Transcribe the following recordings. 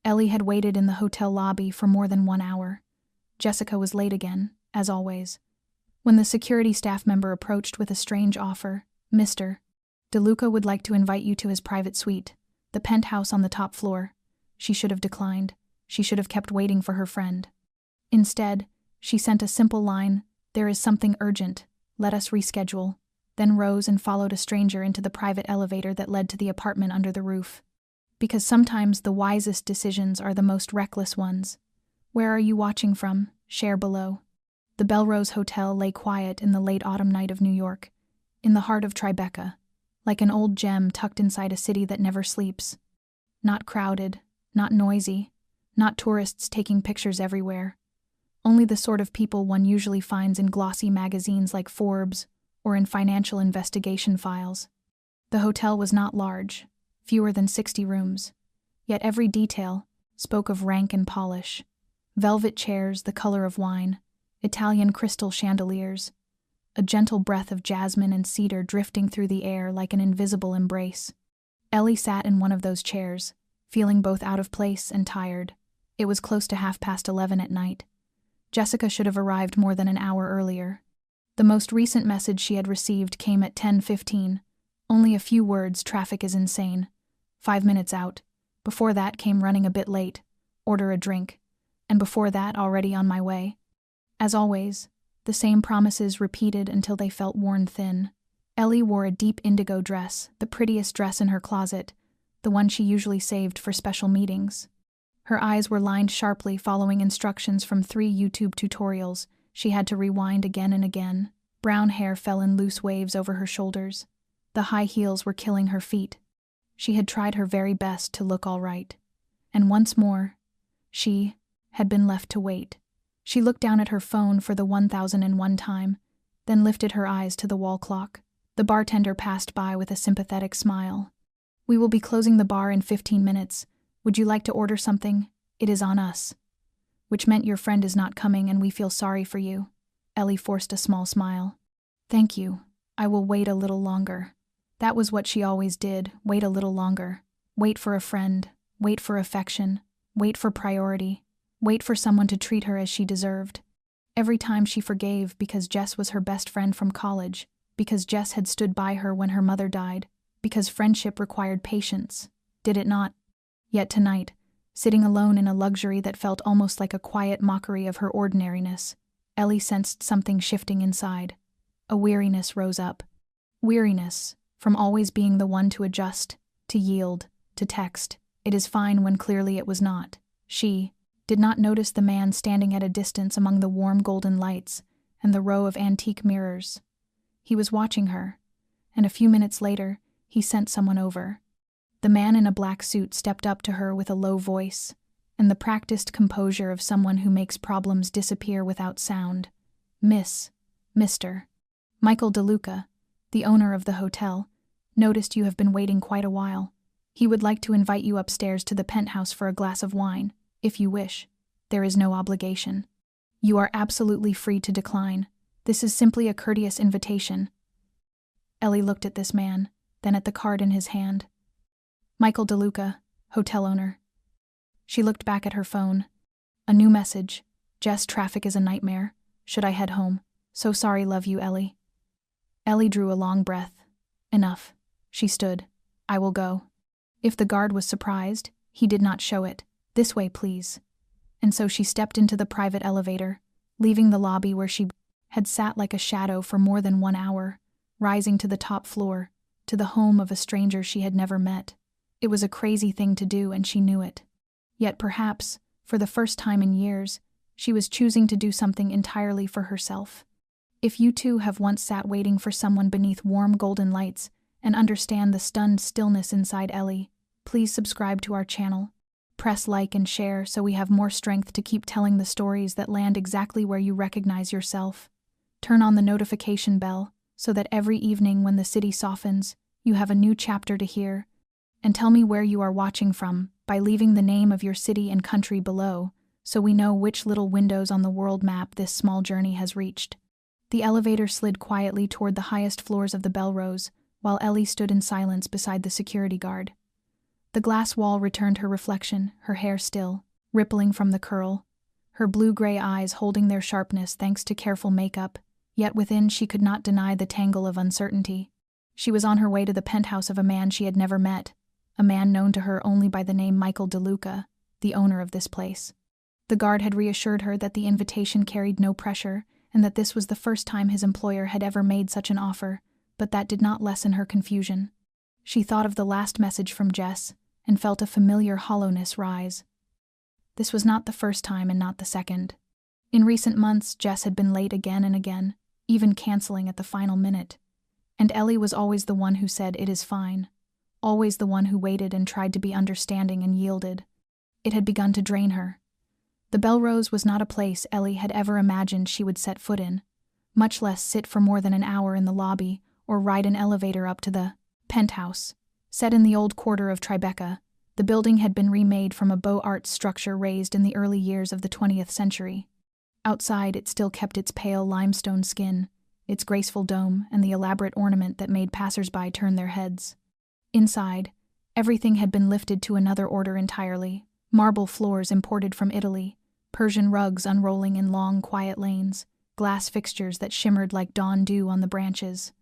Ellie had waited in the hotel lobby for more than 1 hour. Jessica was late again, as always. When the security staff member approached with a strange offer, "Mr. DeLuca would like to invite you to his private suite, the penthouse on the top floor," she should have declined. She should have kept waiting for her friend. Instead, she sent a simple line, "There is something urgent. Let us reschedule," then rose and followed a stranger into the private elevator that led to the apartment under the roof. Because sometimes the wisest decisions are the most reckless ones. Where are you watching from? Share below. The Belrose Hotel lay quiet in the late autumn night of New York, in the heart of Tribeca, like an old gem tucked inside a city that never sleeps. Not crowded, not noisy, not tourists taking pictures everywhere. Only the sort of people one usually finds in glossy magazines like Forbes or in financial investigation files. The hotel was not large, fewer than 60 rooms, yet every detail spoke of rank and polish. Velvet chairs the color of wine, Italian crystal chandeliers, a gentle breath of jasmine and cedar drifting through the air like an invisible embrace. Ellie sat in one of those chairs, feeling both out of place and tired. It was close to 11:30 at night. Jessica should have arrived more than an hour earlier. The most recent message she had received came at 10:15. Only a few words, "Traffic is insane. 5 minutes out." Before that came running a bit late, order a drink. And before that, already on my way. As always, the same promises repeated until they felt worn thin. Ellie wore a deep indigo dress, the prettiest dress in her closet, the one she usually saved for special meetings. Her eyes were lined sharply following instructions from 3 YouTube tutorials she had to rewind again and again. Brown hair fell in loose waves over her shoulders. The high heels were killing her feet. She had tried her very best to look all right. And once more, she had been left to wait. She looked down at her phone for the 1001 time, then lifted her eyes to the wall clock. The bartender passed by with a sympathetic smile. "We will be closing the bar in 15 minutes. Would you like to order something? It is on us." Which meant your friend is not coming and we feel sorry for you. Ellie forced a small smile. "Thank you. I will wait a little longer." That was what she always did, wait a little longer. Wait for a friend, wait for affection, wait for priority, wait for someone to treat her as she deserved. Every time she forgave because Jess was her best friend from college, because Jess had stood by her when her mother died, because friendship required patience. Did it not? Yet tonight, sitting alone in a luxury that felt almost like a quiet mockery of her ordinariness, Ellie sensed something shifting inside. A weariness rose up. Weariness from always being the one to adjust, to yield, to text. It is fine when clearly it was not. She did not notice the man standing at a distance among the warm golden lights and the row of antique mirrors. He was watching her, and a few minutes later, he sent someone over. The man in a black suit stepped up to her with a low voice, and the practiced composure of someone who makes problems disappear without sound. Mr. Michael DeLuca, the owner of the hotel, noticed you have been waiting quite a while. He would like to invite you upstairs to the penthouse for a glass of wine, if you wish. There is no obligation. You are absolutely free to decline. This is simply a courteous invitation. Ellie looked at this man, then at the card in his hand. Michael DeLuca, hotel owner. She looked back at her phone. A new message. Jess, traffic is a nightmare. Should I head home? So sorry, love you, Ellie. Ellie drew a long breath. Enough. She stood. I will go. If the guard was surprised, he did not show it. This way, please. And so she stepped into the private elevator, leaving the lobby where she had sat like a shadow for more than 1 hour, rising to the top floor, to the home of a stranger she had never met. It was a crazy thing to do, and she knew it. Yet perhaps, for the first time in years, she was choosing to do something entirely for herself. If you too have once sat waiting for someone beneath warm golden lights and understand the stunned stillness inside Ellie, please subscribe to our channel. Press like and share so we have more strength to keep telling the stories that land exactly where you recognize yourself. Turn on the notification bell so that every evening when the city softens, you have a new chapter to hear. And tell me where you are watching from by leaving the name of your city and country below so we know which little windows on the world map this small journey has reached. The elevator slid quietly toward the highest floors of the Belrose, while Ellie stood in silence beside the security guard. The glass wall returned her reflection, her hair still, rippling from the curl, her blue-gray eyes holding their sharpness thanks to careful makeup, yet within she could not deny the tangle of uncertainty. She was on her way to the penthouse of a man she had never met, a man known to her only by the name Michael DeLuca, the owner of this place. The guard had reassured her that the invitation carried no pressure, and that this was the first time his employer had ever made such an offer, but that did not lessen her confusion. She thought of the last message from Jess, and felt a familiar hollowness rise. This was not the first time and not the second. In recent months, Jess had been late again and again, even canceling at the final minute. And Ellie was always the one who said, "It is fine," always the one who waited and tried to be understanding and yielded. It had begun to drain her. The Belrose was not a place Ellie had ever imagined she would set foot in, much less sit for more than an hour in the lobby or ride an elevator up to the penthouse. Set in the old quarter of Tribeca, the building had been remade from a Beaux Arts structure raised in the early years of the 20th century. Outside, it still kept its pale limestone skin, its graceful dome, and the elaborate ornament that made passers-by turn their heads. Inside, everything had been lifted to another order entirely: marble floors imported from Italy, Persian rugs unrolling in long, quiet lanes, glass fixtures that shimmered like dawn dew on the branches.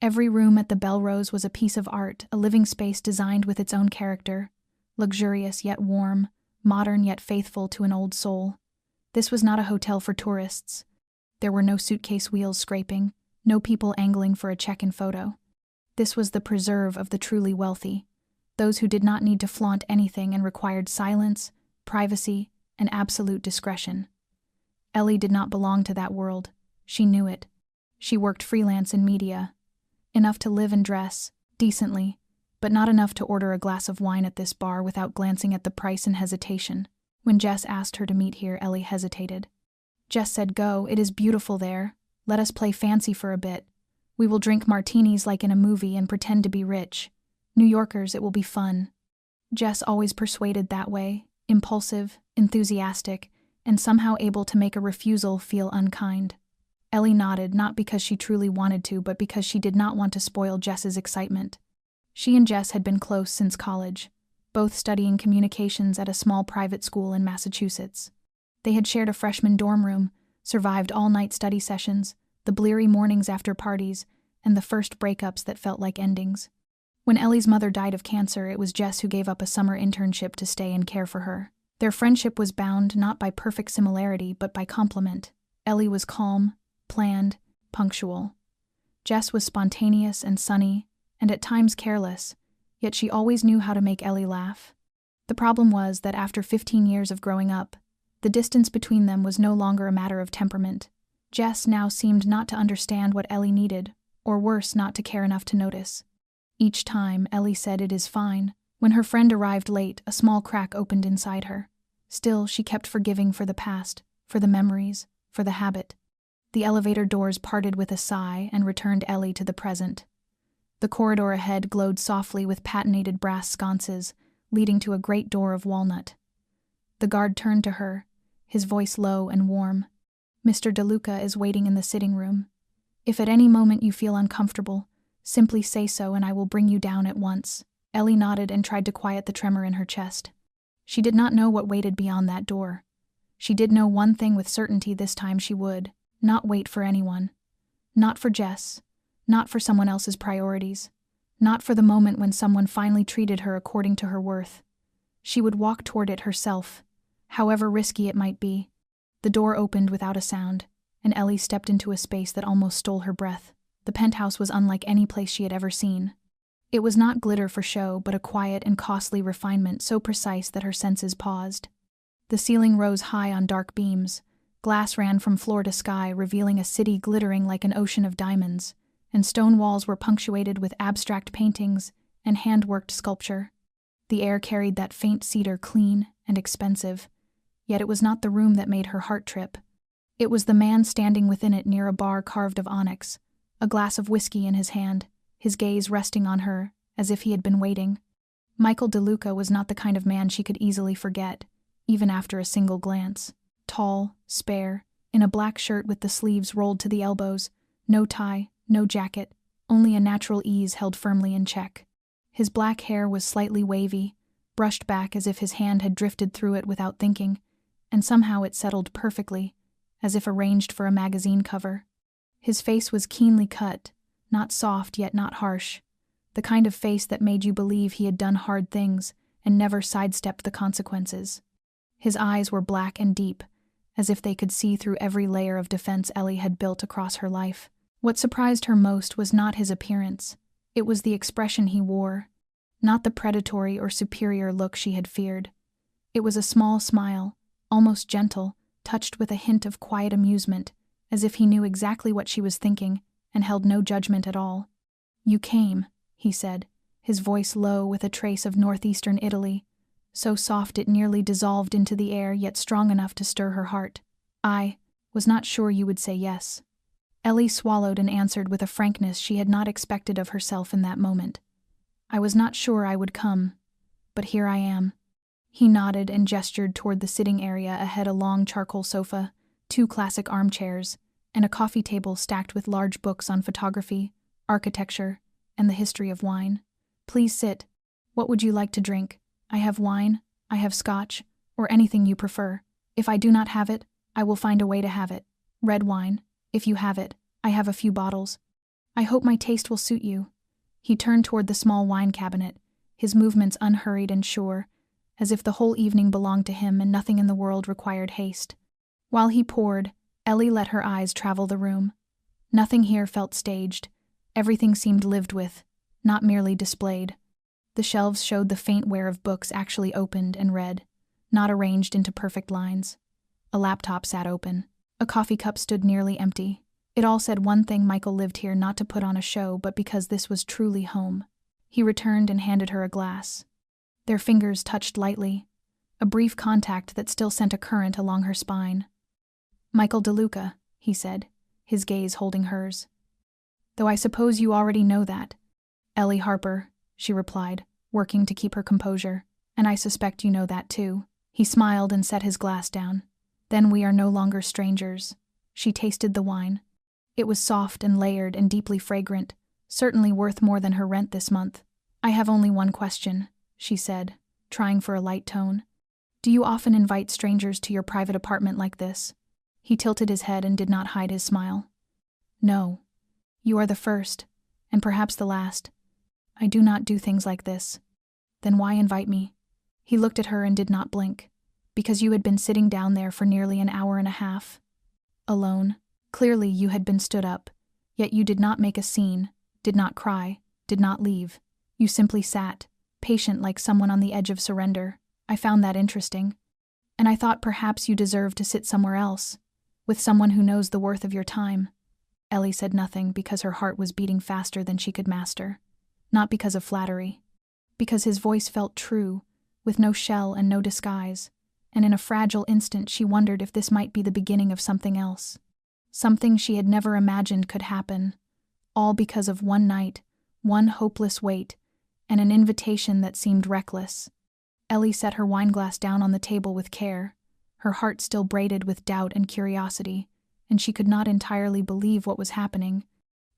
Every room at the Belrose was a piece of art, a living space designed with its own character, luxurious yet warm, modern yet faithful to an old soul. This was not a hotel for tourists. There were no suitcase wheels scraping, no people angling for a check-in photo. This was the preserve of the truly wealthy, those who did not need to flaunt anything and required silence, privacy, and absolute discretion. Ellie did not belong to that world. She knew it. She worked freelance in media. Enough to live and dress, decently, but not enough to order a glass of wine at this bar without glancing at the price in hesitation. When Jess asked her to meet here, Ellie hesitated. Jess said, "Go, it is beautiful there. Let us play fancy for a bit. We will drink martinis like in a movie and pretend to be rich. New Yorkers, it will be fun." Jess always persuaded that way, impulsive, enthusiastic, and somehow able to make a refusal feel unkind. Ellie nodded, not because she truly wanted to, but because she did not want to spoil Jess's excitement. She and Jess had been close since college, both studying communications at a small private school in Massachusetts. They had shared a freshman dorm room, survived all-night study sessions, the bleary mornings after parties, and the first breakups that felt like endings. When Ellie's mother died of cancer, it was Jess who gave up a summer internship to stay and care for her. Their friendship was bound not by perfect similarity, but by complement. Ellie was calm, planned, punctual. Jess was spontaneous and sunny, and at times careless, yet she always knew how to make Ellie laugh. The problem was that after 15 years of growing up, the distance between them was no longer a matter of temperament. Jess now seemed not to understand what Ellie needed, or worse, not to care enough to notice. Each time, Ellie said, "It is fine." When her friend arrived late, a small crack opened inside her. Still, she kept forgiving for the past, for the memories, for the habit. The elevator doors parted with a sigh and returned Ellie to the present. The corridor ahead glowed softly with patinated brass sconces, leading to a great door of walnut. The guard turned to her, his voice low and warm. "Mr. DeLuca is waiting in the sitting room. If at any moment you feel uncomfortable, simply say so and I will bring you down at once." Ellie nodded and tried to quiet the tremor in her chest. She did not know what waited beyond that door. She did know one thing with certainty: this time she would not wait for anyone. Not for Jess. Not for someone else's priorities. Not for the moment when someone finally treated her according to her worth. She would walk toward it herself, however risky it might be. The door opened without a sound, and Ellie stepped into a space that almost stole her breath. The penthouse was unlike any place she had ever seen. It was not glitter for show, but a quiet and costly refinement so precise that her senses paused. The ceiling rose high on dark beams. Glass ran from floor to sky, revealing a city glittering like an ocean of diamonds, and stone walls were punctuated with abstract paintings and hand-worked sculpture. The air carried that faint cedar, clean and expensive, yet it was not the room that made her heart trip. It was the man standing within it near a bar carved of onyx, a glass of whiskey in his hand, his gaze resting on her as if he had been waiting. Michael DeLuca was not the kind of man she could easily forget, even after a single glance. Tall, spare, in a black shirt with the sleeves rolled to the elbows, no tie, no jacket, only a natural ease held firmly in check. His black hair was slightly wavy, brushed back as if his hand had drifted through it without thinking, and somehow it settled perfectly, as if arranged for a magazine cover. His face was keenly cut, not soft yet not harsh, the kind of face that made you believe he had done hard things and never sidestepped the consequences. His eyes were black and deep, as if they could see through every layer of defense Ellie had built across her life. What surprised her most was not his appearance, it was the expression he wore, not the predatory or superior look she had feared. It was a small smile, almost gentle, touched with a hint of quiet amusement, as if he knew exactly what she was thinking and held no judgment at all. "You came," he said, his voice low with a trace of northeastern Italy, so soft it nearly dissolved into the air yet strong enough to stir her heart. "I was not sure you would say yes." Ellie swallowed and answered with a frankness she had not expected of herself in that moment. "I was not sure I would come, but here I am." He nodded and gestured toward the sitting area ahead, a long charcoal sofa, 2 classic armchairs, and a coffee table stacked with large books on photography, architecture, and the history of wine. "Please sit. What would you like to drink? I have wine, I have scotch, or anything you prefer. If I do not have it, I will find a way to have it. Red wine, if you have it, I have a few bottles. I hope my taste will suit you." He turned toward the small wine cabinet, his movements unhurried and sure, as if the whole evening belonged to him and nothing in the world required haste. While he poured, Ellie let her eyes travel the room. Nothing here felt staged. Everything seemed lived with, not merely displayed. The shelves showed the faint wear of books actually opened and read, not arranged into perfect lines. A laptop sat open. A coffee cup stood nearly empty. It all said one thing: Michael lived here not to put on a show, but because this was truly home. He returned and handed her a glass. Their fingers touched lightly, a brief contact that still sent a current along her spine. "Michael DeLuca," he said, his gaze holding hers. "Though I suppose you already know that." "Ellie Harper," she replied, working to keep her composure, "and I suspect you know that too." He smiled and set his glass down. "Then we are no longer strangers." She tasted the wine. It was soft and layered and deeply fragrant, certainly worth more than her rent this month. "I have only one question," she said, trying for a light tone. "Do you often invite strangers to your private apartment like this?" He tilted his head and did not hide his smile. "No. You are the first, and perhaps the last. I do not do things like this." "Then why invite me?" He looked at her and did not blink. "Because you had been sitting down there for nearly an hour and a half. Alone. Clearly you had been stood up, yet you did not make a scene, did not cry, did not leave. You simply sat, patient like someone on the edge of surrender. I found that interesting. And I thought perhaps you deserved to sit somewhere else, with someone who knows the worth of your time." Ellie said nothing because her heart was beating faster than she could master. Not because of flattery. Because his voice felt true, with no shell and no disguise, and in a fragile instant she wondered if this might be the beginning of something else. Something she had never imagined could happen, all because of one night, one hopeless wait, and an invitation that seemed reckless. Ellie set her wineglass down on the table with care, her heart still braided with doubt and curiosity, and she could not entirely believe what was happening.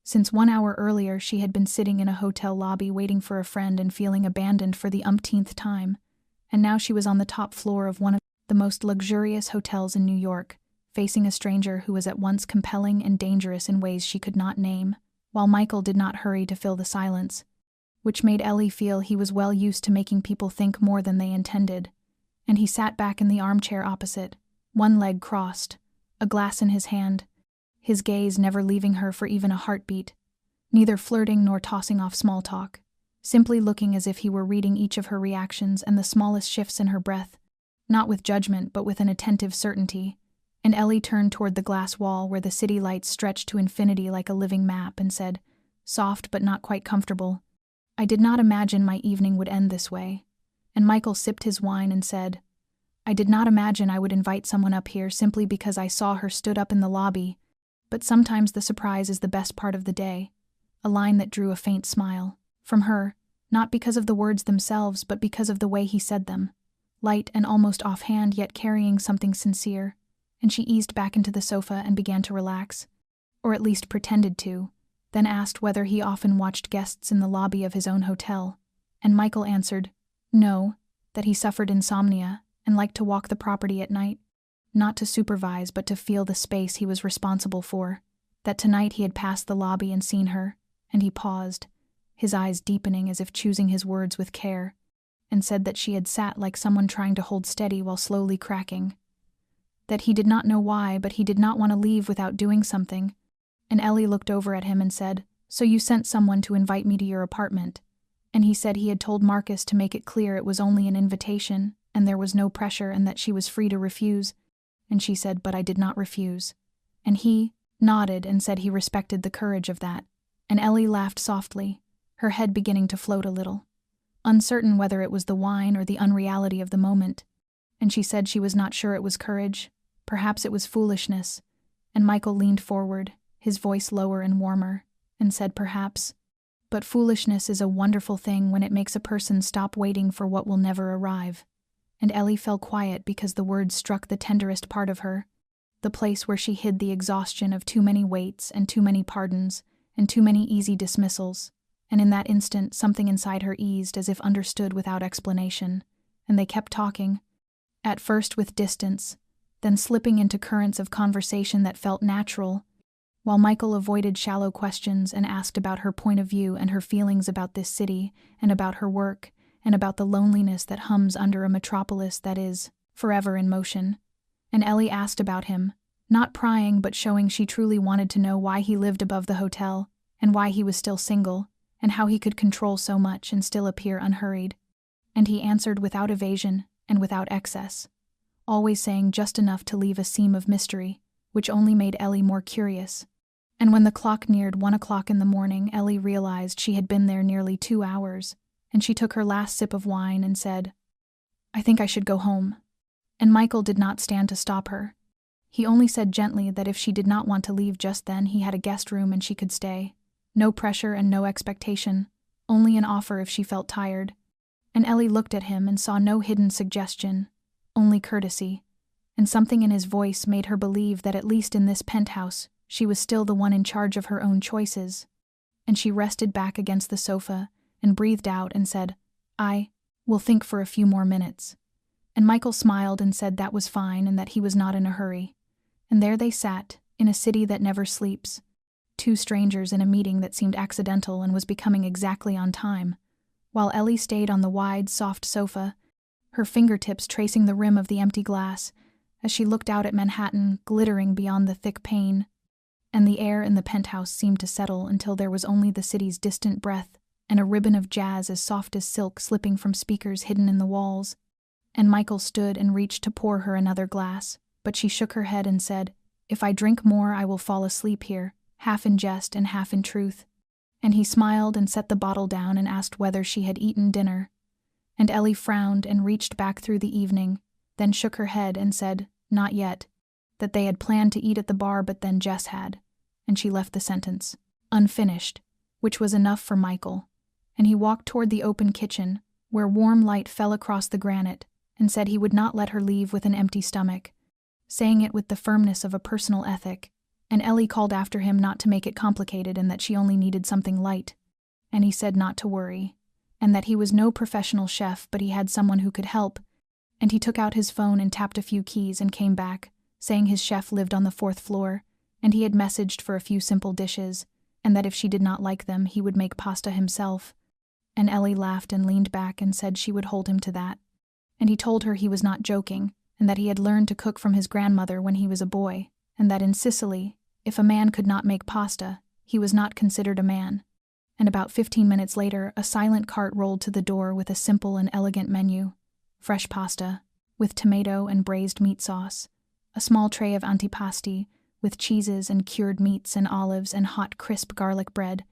Since 1 hour earlier she had been sitting in a hotel lobby waiting for a friend and feeling abandoned for the umpteenth time, and now she was on the top floor of one of the most luxurious hotels in New York, facing a stranger who was at once compelling and dangerous in ways she could not name, while Michael did not hurry to fill the silence, which made Ellie feel he was well used to making people think more than they intended. And he sat back in the armchair opposite, one leg crossed, a glass in his hand, his gaze never leaving her for even a heartbeat, neither flirting nor tossing off small talk, simply looking as if he were reading each of her reactions and the smallest shifts in her breath, not with judgment but with an attentive certainty. And Ellie turned toward the glass wall where the city lights stretched to infinity like a living map and said, soft but not quite comfortable, "I did not imagine my evening would end this way." And Michael sipped his wine and said, "I did not imagine I would invite someone up here simply because I saw her stood up in the lobby, but sometimes the surprise is the best part of the day." A line that drew a faint smile from her, not because of the words themselves but because of the way he said them, light and almost offhand yet carrying something sincere. And she eased back into the sofa and began to relax, or at least pretended to, then asked whether he often watched guests in the lobby of his own hotel, and Michael answered, "No, that he suffered insomnia and liked to walk the property at night, not to supervise but to feel the space he was responsible for, that tonight he had passed the lobby and seen her, and he paused, his eyes deepening as if choosing his words with care, and said that she had sat like someone trying to hold steady while slowly cracking. That he did not know why, but he did not want to leave without doing something, and Ellie looked over at him and said, "So you sent someone to invite me to your apartment?" And he said he had told Marcus to make it clear it was only an invitation, and there was no pressure and that she was free to refuse. And she said, "But I did not refuse." And he nodded and said he respected the courage of that. And Ellie laughed softly, her head beginning to float a little, uncertain whether it was the wine or the unreality of the moment. And she said she was not sure it was courage, perhaps it was foolishness. And Michael leaned forward, his voice lower and warmer, and said perhaps, but foolishness is a wonderful thing when it makes a person stop waiting for what will never arrive. And Ellie fell quiet because the words struck the tenderest part of her, the place where she hid the exhaustion of too many waits and too many pardons and too many easy dismissals. And in that instant something inside her eased as if understood without explanation, and they kept talking, at first with distance, then slipping into currents of conversation that felt natural, while Michael avoided shallow questions and asked about her point of view and her feelings about this city and about her work and about the loneliness that hums under a metropolis that is forever in motion. And Ellie asked about him, not prying but showing she truly wanted to know why he lived above the hotel and why he was still single and how he could control so much and still appear unhurried. And he answered without evasion and without excess, always saying just enough to leave a seam of mystery, which only made Ellie more curious. And when the clock neared 1 o'clock in the morning, Ellie realized she had been there nearly 2 hours, and she took her last sip of wine and said, "I think I should go home." And Michael did not stand to stop her. He only said gently that if she did not want to leave just then, he had a guest room and she could stay. No pressure and no expectation, only an offer if she felt tired. And Ellie looked at him and saw no hidden suggestion, only courtesy, and something in his voice made her believe that at least in this penthouse, she was still the one in charge of her own choices. And she rested back against the sofa and breathed out and said, "I will think for a few more minutes." And Michael smiled and said that was fine and that he was not in a hurry. And there they sat, in a city that never sleeps, two strangers in a meeting that seemed accidental and was becoming exactly on time, while Ellie stayed on the wide, soft sofa, her fingertips tracing the rim of the empty glass, as she looked out at Manhattan glittering beyond the thick pane. And the air in the penthouse seemed to settle until there was only the city's distant breath and a ribbon of jazz as soft as silk slipping from speakers hidden in the walls. And Michael stood and reached to pour her another glass, but she shook her head and said, "If I drink more, I will fall asleep here," half in jest and half in truth. And he smiled and set the bottle down and asked whether she had eaten dinner. And Ellie frowned and reached back through the evening, then shook her head and said, "Not yet," that they had planned to eat at the bar but then Jess had, and she left the sentence unfinished, which was enough for Michael, and he walked toward the open kitchen, where warm light fell across the granite, and said he would not let her leave with an empty stomach, saying it with the firmness of a personal ethic. And Ellie called after him not to make it complicated and that she only needed something light, and he said not to worry, and that he was no professional chef but he had someone who could help, and he took out his phone and tapped a few keys and came back, saying his chef lived on the 4th floor, and he had messaged for a few simple dishes, and that if she did not like them he would make pasta himself. And Ellie laughed and leaned back and said she would hold him to that. And he told her he was not joking, and that he had learned to cook from his grandmother when he was a boy, and that in Sicily, if a man could not make pasta, he was not considered a man. And about 15 minutes later, a silent cart rolled to the door with a simple and elegant menu: fresh pasta, with tomato and braised meat sauce, a small tray of antipasti, with cheeses and cured meats and olives and hot crisp garlic bread,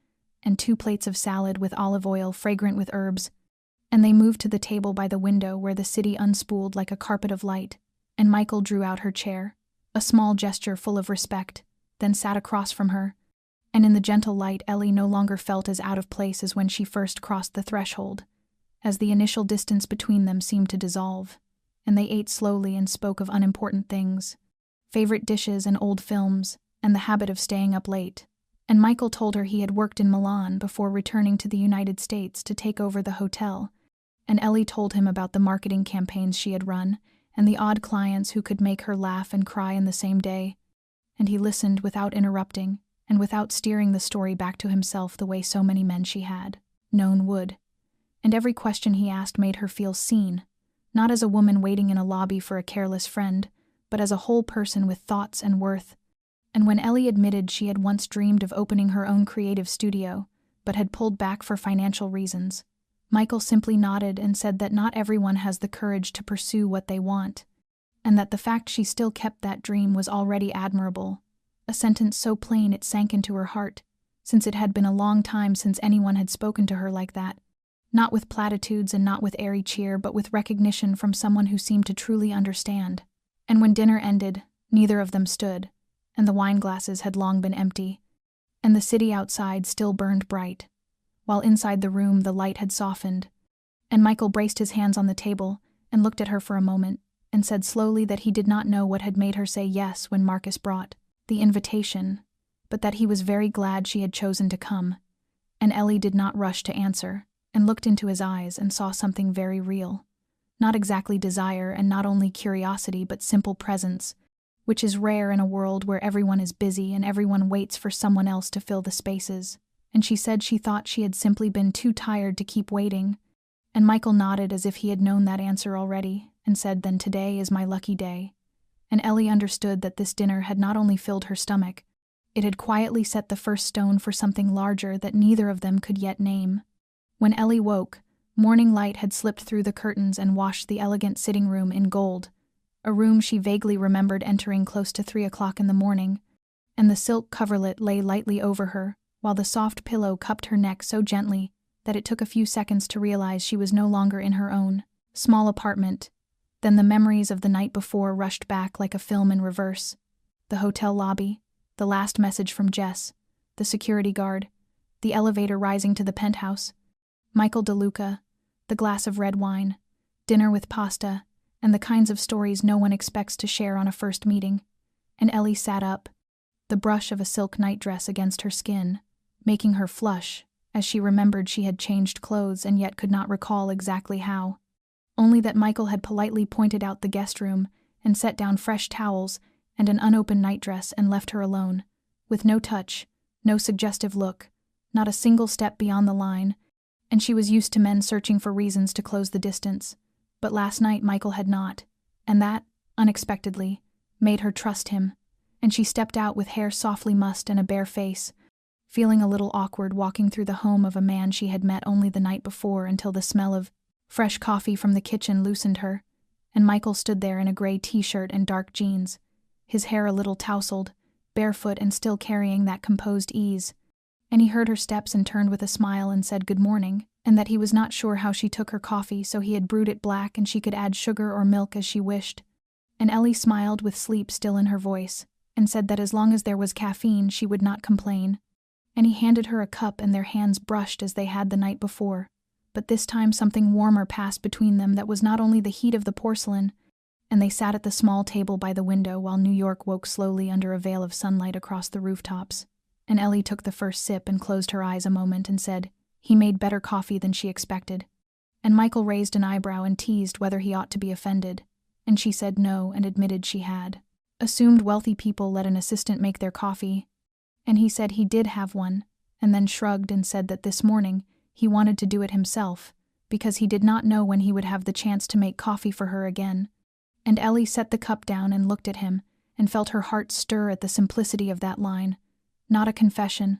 and 2 plates of salad with olive oil fragrant with herbs. And they moved to the table by the window where the city unspooled like a carpet of light, and Michael drew out her chair, a small gesture full of respect, then sat across from her, and in the gentle light Ellie no longer felt as out of place as when she first crossed the threshold, as the initial distance between them seemed to dissolve, and they ate slowly and spoke of unimportant things, favorite dishes and old films, and the habit of staying up late. And Michael told her he had worked in Milan before returning to the United States to take over the hotel, and Ellie told him about the marketing campaigns she had run and the odd clients who could make her laugh and cry in the same day. And he listened without interrupting and without steering the story back to himself the way so many men she had known would. And every question he asked made her feel seen, not as a woman waiting in a lobby for a careless friend, but as a whole person with thoughts and worth. And when Ellie admitted she had once dreamed of opening her own creative studio, but had pulled back for financial reasons, Michael simply nodded and said that not everyone has the courage to pursue what they want, and that the fact she still kept that dream was already admirable, a sentence so plain it sank into her heart, since it had been a long time since anyone had spoken to her like that, not with platitudes and not with airy cheer, but with recognition from someone who seemed to truly understand. And when dinner ended, neither of them stood, and the wine glasses had long been empty, and the city outside still burned bright, while inside the room the light had softened, and Michael braced his hands on the table and looked at her for a moment, and said slowly that he did not know what had made her say yes when Marcus brought the invitation, but that he was very glad she had chosen to come. And Ellie did not rush to answer, and looked into his eyes and saw something very real. Not exactly desire and not only curiosity but simple presence, which is rare in a world where everyone is busy and everyone waits for someone else to fill the spaces. And she said she thought she had simply been too tired to keep waiting. And Michael nodded as if he had known that answer already, and said, "Then today is my lucky day." And Ellie understood that this dinner had not only filled her stomach, it had quietly set the first stone for something larger that neither of them could yet name. When Ellie woke, morning light had slipped through the curtains and washed the elegant sitting room in gold, a room she vaguely remembered entering close to 3 o'clock in the morning, and the silk coverlet lay lightly over her, while the soft pillow cupped her neck so gently that it took a few seconds to realize she was no longer in her own small apartment. Then the memories of the night before rushed back like a film in reverse. The hotel lobby, the last message from Jess, the security guard, the elevator rising to the penthouse, Michael DeLuca, the glass of red wine, dinner with pasta, and the kinds of stories no one expects to share on a first meeting. And Ellie sat up, the brush of a silk nightdress against her skin, making her flush as she remembered she had changed clothes and yet could not recall exactly how. Only that Michael had politely pointed out the guest room and set down fresh towels and an unopened nightdress and left her alone, with no touch, no suggestive look, not a single step beyond the line, and she was used to men searching for reasons to close the distance. But last night Michael had not, and that, unexpectedly, made her trust him, and she stepped out with hair softly mussed and a bare face, feeling a little awkward walking through the home of a man she had met only the night before until the smell of fresh coffee from the kitchen loosened her, and Michael stood there in a gray t-shirt and dark jeans, his hair a little tousled, barefoot and still carrying that composed ease. And he heard her steps and turned with a smile and said good morning, and that he was not sure how she took her coffee, so he had brewed it black and she could add sugar or milk as she wished. And Ellie smiled with sleep still in her voice, and said that as long as there was caffeine she would not complain. And he handed her a cup and their hands brushed as they had the night before, but this time something warmer passed between them that was not only the heat of the porcelain, and they sat at the small table by the window while New York woke slowly under a veil of sunlight across the rooftops. And Ellie took the first sip and closed her eyes a moment and said, "He made better coffee than she expected." And Michael raised an eyebrow and teased whether he ought to be offended, and she said no and admitted she had assumed wealthy people let an assistant make their coffee, and he said he did have one, and then shrugged and said that this morning he wanted to do it himself, because he did not know when he would have the chance to make coffee for her again. And Ellie set the cup down and looked at him, and felt her heart stir at the simplicity of that line. Not a confession,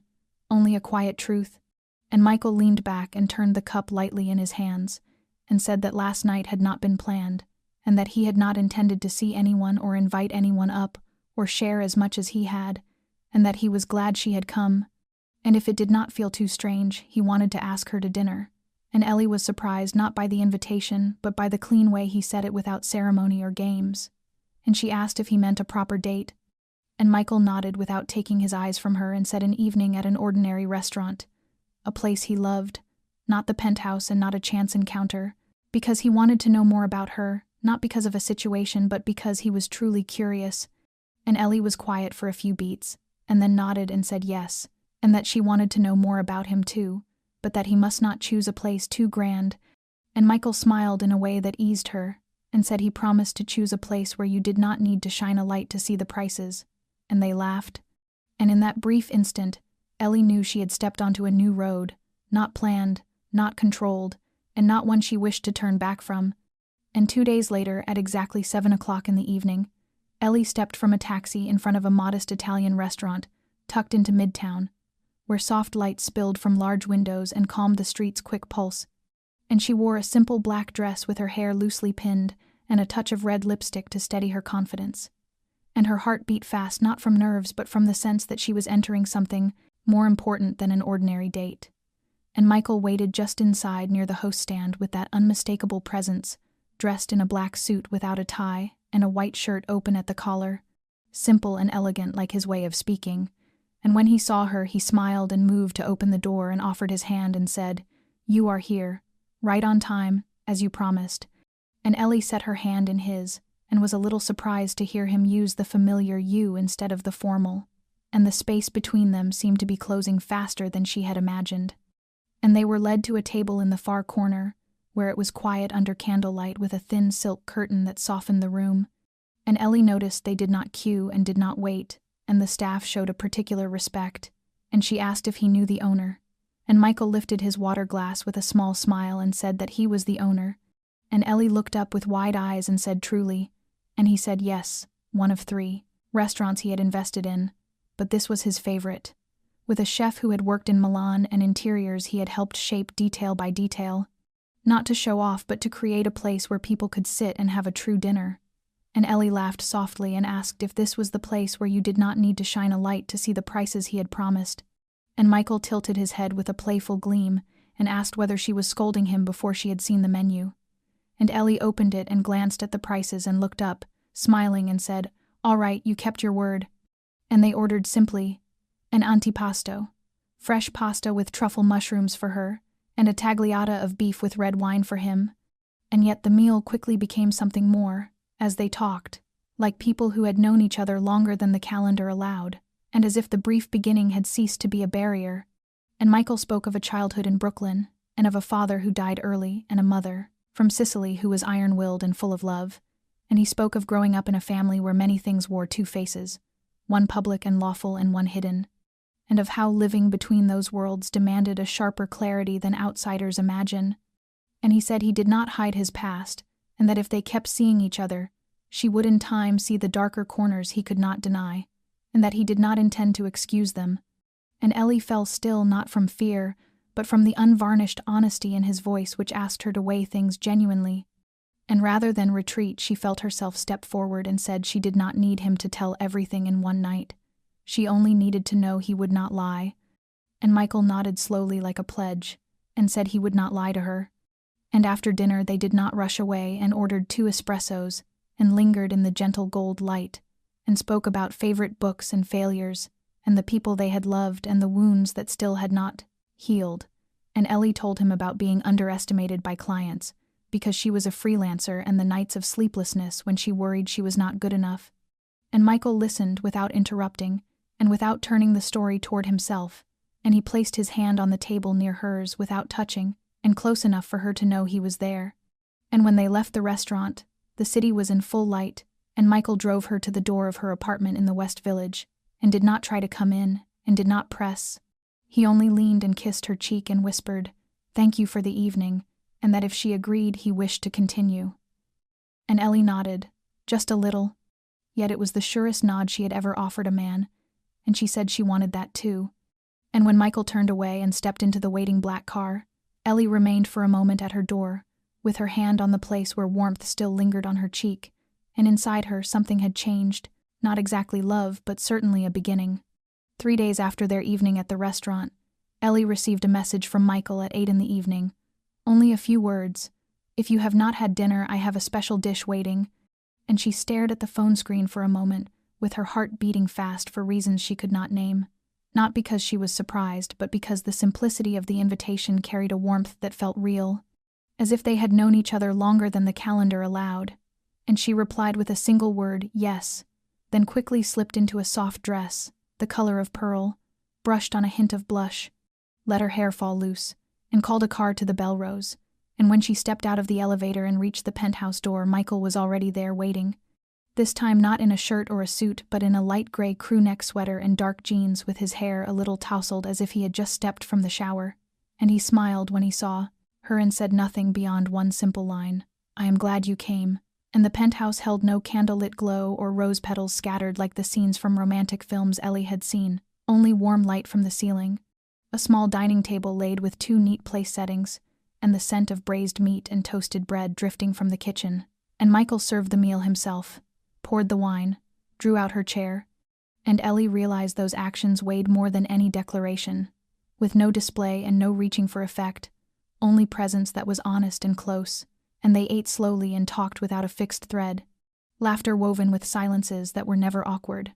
only a quiet truth. And Michael leaned back and turned the cup lightly in his hands, and said that last night had not been planned, and that he had not intended to see anyone or invite anyone up, or share as much as he had, and that he was glad she had come, and if it did not feel too strange, he wanted to ask her to dinner. And Ellie was surprised not by the invitation, but by the clean way he said it without ceremony or games. And she asked if he meant a proper date, and Michael nodded without taking his eyes from her and said an evening at an ordinary restaurant, a place he loved, not the penthouse and not a chance encounter, because he wanted to know more about her, not because of a situation but because he was truly curious. And Ellie was quiet for a few beats, and then nodded and said yes, and that she wanted to know more about him too, but that he must not choose a place too grand, And Michael smiled in a way that eased her, and said he promised to choose a place where you did not need to shine a light to see the prices. And they laughed. And in that brief instant, Ellie knew she had stepped onto a new road, not planned, not controlled, and not one she wished to turn back from. And 2 days later, at exactly 7 o'clock in the evening, Ellie stepped from a taxi in front of a modest Italian restaurant, tucked into Midtown, where soft light spilled from large windows and calmed the street's quick pulse. And she wore a simple black dress with her hair loosely pinned and a touch of red lipstick to steady her confidence. And her heart beat fast, not from nerves but from the sense that she was entering something more important than an ordinary date. And Michael waited just inside near the host stand with that unmistakable presence, dressed in a black suit without a tie and a white shirt open at the collar, simple and elegant like his way of speaking. And when he saw her, he smiled and moved to open the door and offered his hand and said, "You are here, right on time, as you promised." And Ellie set her hand in his, and was a little surprised to hear him use the familiar you instead of the formal, and the space between them seemed to be closing faster than she had imagined. And they were led to a table in the far corner, where it was quiet under candlelight with a thin silk curtain that softened the room. And Ellie noticed they did not queue and did not wait, and the staff showed a particular respect, and she asked if he knew the owner. And Michael lifted his water glass with a small smile and said that he was the owner. And Ellie looked up with wide eyes and said, "Truly?" And he said yes, one of 3 restaurants he had invested in, but this was his favorite. With a chef who had worked in Milan and interiors he had helped shape detail by detail, not to show off but to create a place where people could sit and have a true dinner. And Ellie laughed softly and asked if this was the place where you did not need to shine a light to see the prices he had promised. And Michael tilted his head with a playful gleam and asked whether she was scolding him before she had seen the menu. And Ellie opened it and glanced at the prices and looked up, smiling, and said, "All right, you kept your word." And they ordered simply an antipasto, fresh pasta with truffle mushrooms for her, and a tagliata of beef with red wine for him. And yet the meal quickly became something more, as they talked, like people who had known each other longer than the calendar allowed, and as if the brief beginning had ceased to be a barrier. And Michael spoke of a childhood in Brooklyn, and of a father who died early, and a mother from Sicily who was iron-willed and full of love. And he spoke of growing up in a family where many things wore 2 faces, one public and lawful and one hidden, and of how living between those worlds demanded a sharper clarity than outsiders imagine. And he said he did not hide his past, and that if they kept seeing each other, she would in time see the darker corners he could not deny, and that he did not intend to excuse them. And Ellie fell still not from fear, but from the unvarnished honesty in his voice which asked her to weigh things genuinely. And rather than retreat, she felt herself step forward and said she did not need him to tell everything in one night. She only needed to know he would not lie. And Michael nodded slowly like a pledge, and said he would not lie to her. And after dinner they did not rush away and ordered 2 espressos, and lingered in the gentle gold light, and spoke about favorite books and failures, and the people they had loved and the wounds that still had not healed. And Ellie told him about being underestimated by clients, because she was a freelancer, and the nights of sleeplessness when she worried she was not good enough. And Michael listened without interrupting, and without turning the story toward himself, and he placed his hand on the table near hers without touching, and close enough for her to know he was there. And when they left the restaurant, the city was in full light, and Michael drove her to the door of her apartment in the West Village, and did not try to come in, and did not press. He only leaned and kissed her cheek and whispered, "Thank you for the evening," and that if she agreed, he wished to continue. And Ellie nodded, just a little, yet it was the surest nod she had ever offered a man, and she said she wanted that too. And when Michael turned away and stepped into the waiting black car, Ellie remained for a moment at her door, with her hand on the place where warmth still lingered on her cheek, and inside her something had changed, not exactly love, but certainly a beginning. 3 days after their evening at the restaurant, Ellie received a message from Michael at 8 in the evening. Only a few words. "If you have not had dinner, I have a special dish waiting." And she stared at the phone screen for a moment, with her heart beating fast for reasons she could not name. Not because she was surprised, but because the simplicity of the invitation carried a warmth that felt real, as if they had known each other longer than the calendar allowed. And she replied with a single word, "Yes," then quickly slipped into a soft dress, the color of pearl, brushed on a hint of blush, let her hair fall loose, and called a car to the Belrose, And when she stepped out of the elevator and reached the penthouse door, Michael was already there waiting. This time not in a shirt or a suit, but in a light gray crew-neck sweater and dark jeans, with his hair a little tousled as if he had just stepped from the shower. And he smiled when he saw her and said nothing beyond one simple line: "I am glad you came." And the penthouse held no candlelit glow or rose petals scattered like the scenes from romantic films Ellie had seen, only warm light from the ceiling, a small dining table laid with 2 neat place settings, and the scent of braised meat and toasted bread drifting from the kitchen. And Michael served the meal himself, poured the wine, drew out her chair, and Ellie realized those actions weighed more than any declaration, with no display and no reaching for effect, only presence that was honest and close. And they ate slowly and talked without a fixed thread, laughter woven with silences that were never awkward.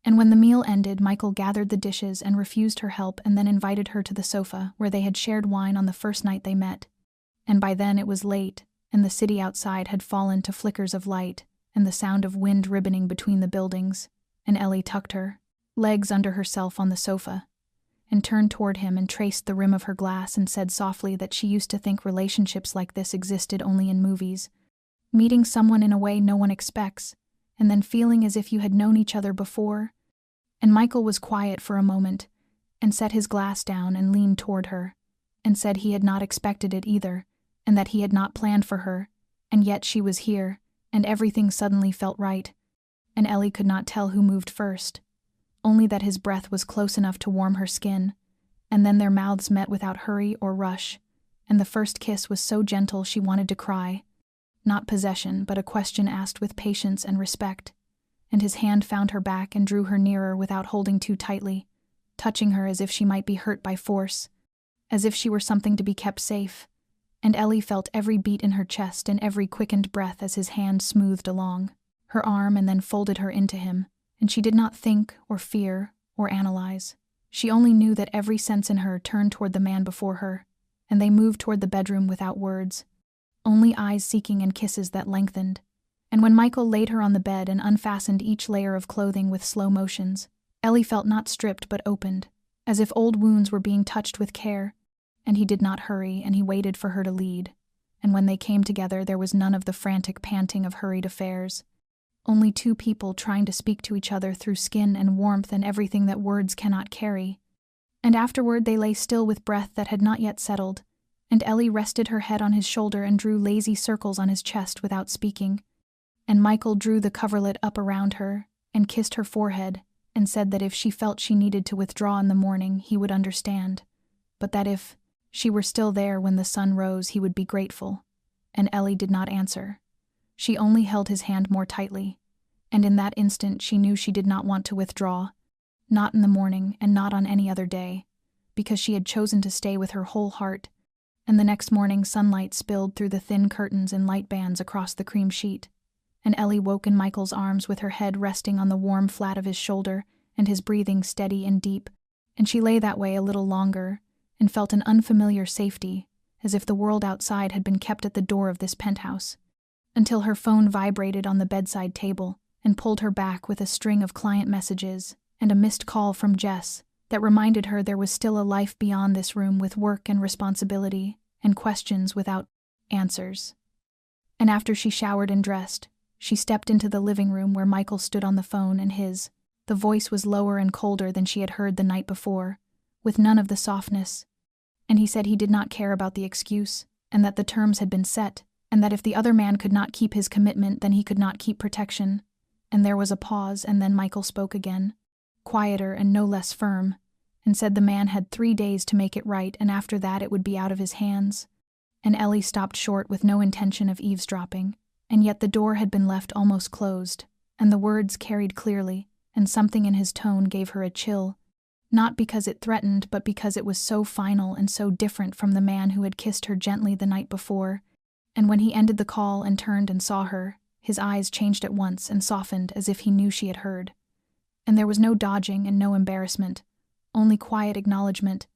And when the meal ended, Michael gathered the dishes and refused her help, and then invited her to the sofa where they had shared wine on the first night they met. And by then it was late, and the city outside had fallen to flickers of light and the sound of wind ribboning between the buildings, and Ellie tucked her legs under herself on the sofa and turned toward him and traced the rim of her glass and said softly that she used to think relationships like this existed only in movies. Meeting someone in a way no one expects, and then feeling as if you had known each other before. And Michael was quiet for a moment, and set his glass down and leaned toward her, and said he had not expected it either, and that he had not planned for her, and yet she was here, and everything suddenly felt right. And Ellie could not tell who moved first, only that his breath was close enough to warm her skin, and then their mouths met without hurry or rush, and the first kiss was so gentle she wanted to cry. Not possession, but a question asked with patience and respect. And his hand found her back and drew her nearer without holding too tightly, touching her as if she might be hurt by force, as if she were something to be kept safe. And Ellie felt every beat in her chest and every quickened breath as his hand smoothed along her arm and then folded her into him. And she did not think or fear or analyze. She only knew that every sense in her turned toward the man before her, and they moved toward the bedroom without words, only eyes seeking and kisses that lengthened. And when Michael laid her on the bed and unfastened each layer of clothing with slow motions, Ellie felt not stripped but opened, as if old wounds were being touched with care. And he did not hurry, and he waited for her to lead. And when they came together, there was none of the frantic panting of hurried affairs. Only 2 people trying to speak to each other through skin and warmth and everything that words cannot carry. And afterward they lay still with breath that had not yet settled, and Ellie rested her head on his shoulder and drew lazy circles on his chest without speaking. And Michael drew the coverlet up around her and kissed her forehead and said that if she felt she needed to withdraw in the morning, he would understand, but that if she were still there when the sun rose, he would be grateful. And Ellie did not answer. She only held his hand more tightly, and in that instant she knew she did not want to withdraw, not in the morning and not on any other day, because she had chosen to stay with her whole heart. And the next morning sunlight spilled through the thin curtains in light bands across the cream sheet, and Ellie woke in Michael's arms with her head resting on the warm flat of his shoulder and his breathing steady and deep, and she lay that way a little longer and felt an unfamiliar safety, as if the world outside had been kept at the door of this penthouse, until her phone vibrated on the bedside table and pulled her back with a string of client messages and a missed call from Jess that reminded her there was still a life beyond this room with work and responsibility and questions without answers. And after she showered and dressed, she stepped into the living room where Michael stood on the phone, and the voice was lower and colder than she had heard the night before, with none of the softness. And he said he did not care about the excuse, and that the terms had been set, and that if the other man could not keep his commitment, then he could not keep protection. And there was a pause, and then Michael spoke again, quieter and no less firm, and said the man had 3 days to make it right, and after that it would be out of his hands. And Ellie stopped short with no intention of eavesdropping, and yet the door had been left almost closed, and the words carried clearly, and something in his tone gave her a chill, not because it threatened, but because it was so final and so different from the man who had kissed her gently the night before. And when he ended the call and turned and saw her, his eyes changed at once and softened as if he knew she had heard. And there was no dodging and no embarrassment, only quiet acknowledgement,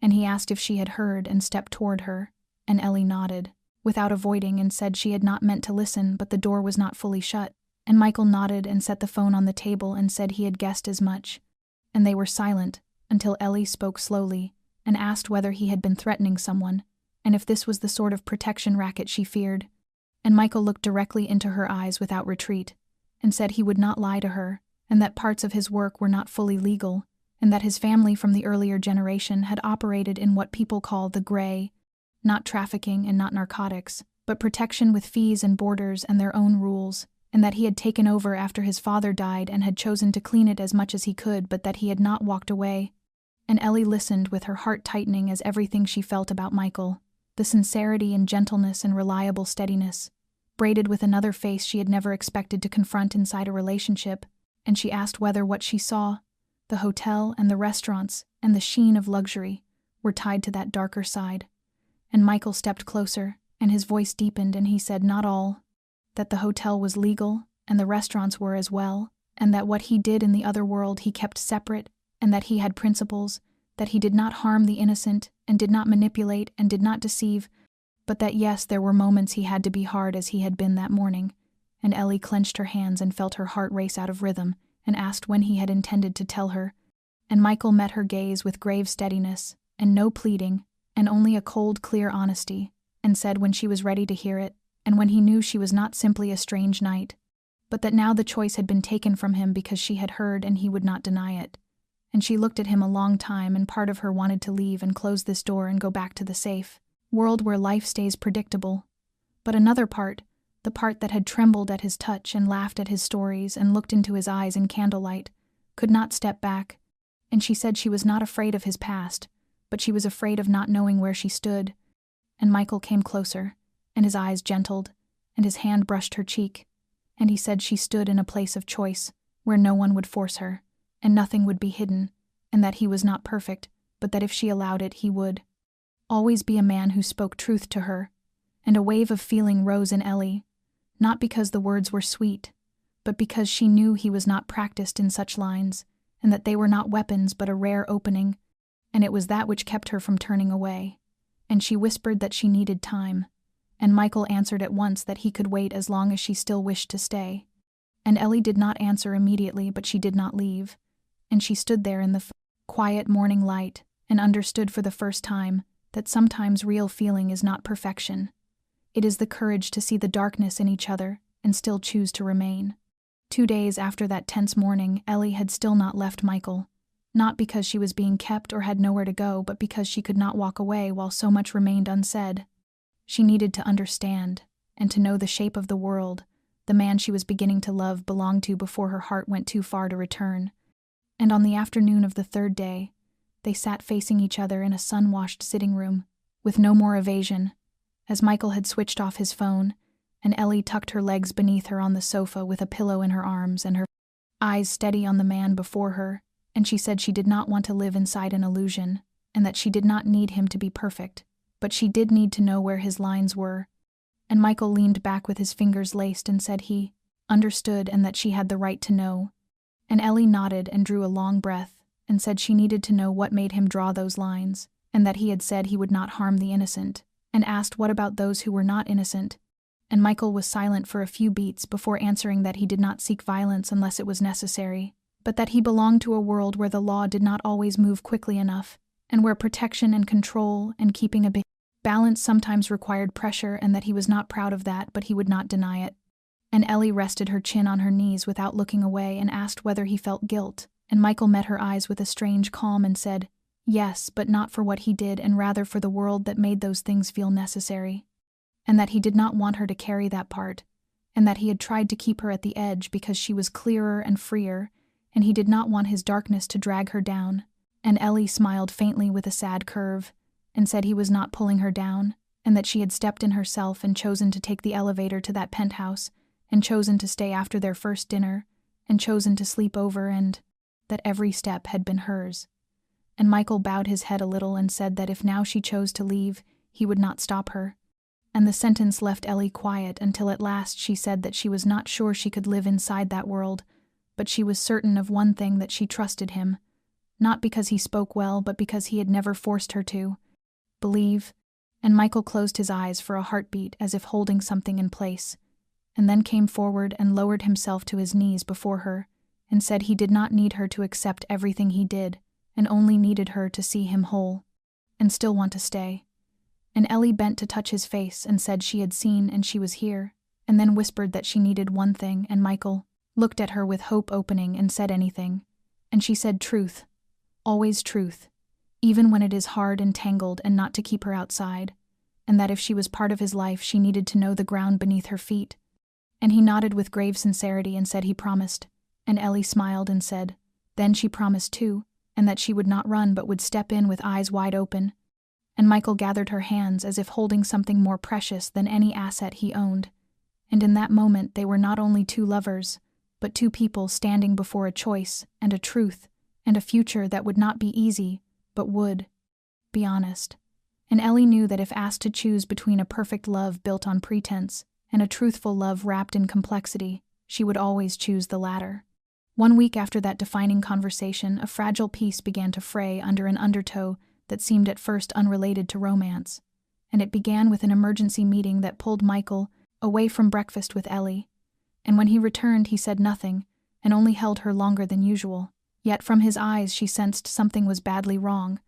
and he asked if she had heard and stepped toward her, and Ellie nodded, without avoiding, and said she had not meant to listen, but the door was not fully shut, and Michael nodded and set the phone on the table and said he had guessed as much, and they were silent until Ellie spoke slowly and asked whether he had been threatening someone, and if this was the sort of protection racket she feared. And Michael looked directly into her eyes without retreat, and said he would not lie to her, and that parts of his work were not fully legal, and that his family from the earlier generation had operated in what people call the gray, not trafficking and not narcotics, but protection with fees and borders and their own rules, and that he had taken over after his father died and had chosen to clean it as much as he could, but that he had not walked away. And Ellie listened with her heart tightening as everything she felt about Michael, the sincerity and gentleness and reliable steadiness, braided with another face she had never expected to confront inside a relationship, and she asked whether what she saw, the hotel and the restaurants and the sheen of luxury, were tied to that darker side. And Michael stepped closer, and his voice deepened, and he said not all, that the hotel was legal, and the restaurants were as well, and that what he did in the other world he kept separate, and that he had principles, that he did not harm the innocent, and did not manipulate, and did not deceive, but that yes, there were moments he had to be hard as he had been that morning. And Ellie clenched her hands and felt her heart race out of rhythm, and asked when he had intended to tell her. And Michael met her gaze with grave steadiness, and no pleading, and only a cold, clear honesty, and said when she was ready to hear it, and when he knew she was not simply a strange knight, but that now the choice had been taken from him because she had heard and he would not deny it. And she looked at him a long time, and part of her wanted to leave and close this door and go back to the safe world where life stays predictable. But another part, the part that had trembled at his touch and laughed at his stories and looked into his eyes in candlelight, could not step back, and she said she was not afraid of his past, but she was afraid of not knowing where she stood. And Michael came closer, and his eyes gentled, and his hand brushed her cheek, and he said she stood in a place of choice, where no one would force her, and nothing would be hidden, and that he was not perfect, but that if she allowed it, he would always be a man who spoke truth to her. And a wave of feeling rose in Ellie, not because the words were sweet, but because she knew he was not practiced in such lines, and that they were not weapons but a rare opening, and it was that which kept her from turning away. And she whispered that she needed time, and Michael answered at once that he could wait as long as she still wished to stay. And Ellie did not answer immediately, but she did not leave, and she stood there in the quiet morning light, and understood for the first time that sometimes real feeling is not perfection. It is the courage to see the darkness in each other and still choose to remain. 2 days after that tense morning, Ellie had still not left Michael, not because she was being kept or had nowhere to go, but because she could not walk away while so much remained unsaid. She needed to understand, and to know the shape of the world the man she was beginning to love belonged to before her heart went too far to return. And on the afternoon of the 3rd day, they sat facing each other in a sun-washed sitting room, with no more evasion, as Michael had switched off his phone, and Ellie tucked her legs beneath her on the sofa with a pillow in her arms and her eyes steady on the man before her, and she said she did not want to live inside an illusion, and that she did not need him to be perfect, but she did need to know where his lines were. And Michael leaned back with his fingers laced and said he understood and that she had the right to know. And Ellie nodded and drew a long breath, and said she needed to know what made him draw those lines, and that he had said he would not harm the innocent, and asked what about those who were not innocent. And Michael was silent for a few beats before answering that he did not seek violence unless it was necessary, but that he belonged to a world where the law did not always move quickly enough, and where protection and control and keeping a balance sometimes required pressure, and that he was not proud of that, but he would not deny it. And Ellie rested her chin on her knees without looking away and asked whether he felt guilt, and Michael met her eyes with a strange calm and said, yes, but not for what he did, and rather for the world that made those things feel necessary. And that he did not want her to carry that part, and that he had tried to keep her at the edge because she was clearer and freer, and he did not want his darkness to drag her down. And Ellie smiled faintly with a sad curve, and said he was not pulling her down, and that she had stepped in herself and chosen to take the elevator to that penthouse, and chosen to stay after their first dinner, and chosen to sleep over, and that every step had been hers. And Michael bowed his head a little and said that if now she chose to leave, he would not stop her. And the sentence left Ellie quiet until at last she said that she was not sure she could live inside that world, but she was certain of one thing, that she trusted him, not because he spoke well, but because he had never forced her to believe. And Michael closed his eyes for a heartbeat as if holding something in place, and then came forward and lowered himself to his knees before her, and said he did not need her to accept everything he did, and only needed her to see him whole, and still want to stay. And Ellie bent to touch his face and said she had seen and she was here, and then whispered that she needed one thing, and Michael looked at her with hope opening and said anything. And she said truth. Always truth. Even when it is hard and tangled, and not to keep her outside. And that if she was part of his life, she needed to know the ground beneath her feet. And he nodded with grave sincerity and said he promised. And Ellie smiled and said, then she promised too, and that she would not run but would step in with eyes wide open. And Michael gathered her hands as if holding something more precious than any asset he owned. And in that moment they were not only two lovers, but two people standing before a choice and a truth and a future that would not be easy, but would be honest. And Ellie knew that if asked to choose between a perfect love built on pretense and a truthful love wrapped in complexity, she would always choose the latter. 1 week after that defining conversation, a fragile peace began to fray under an undertow that seemed at first unrelated to romance. And it began with an emergency meeting that pulled Michael away from breakfast with Ellie. And when he returned, he said nothing, and only held her longer than usual. Yet from his eyes she sensed something was badly wrong.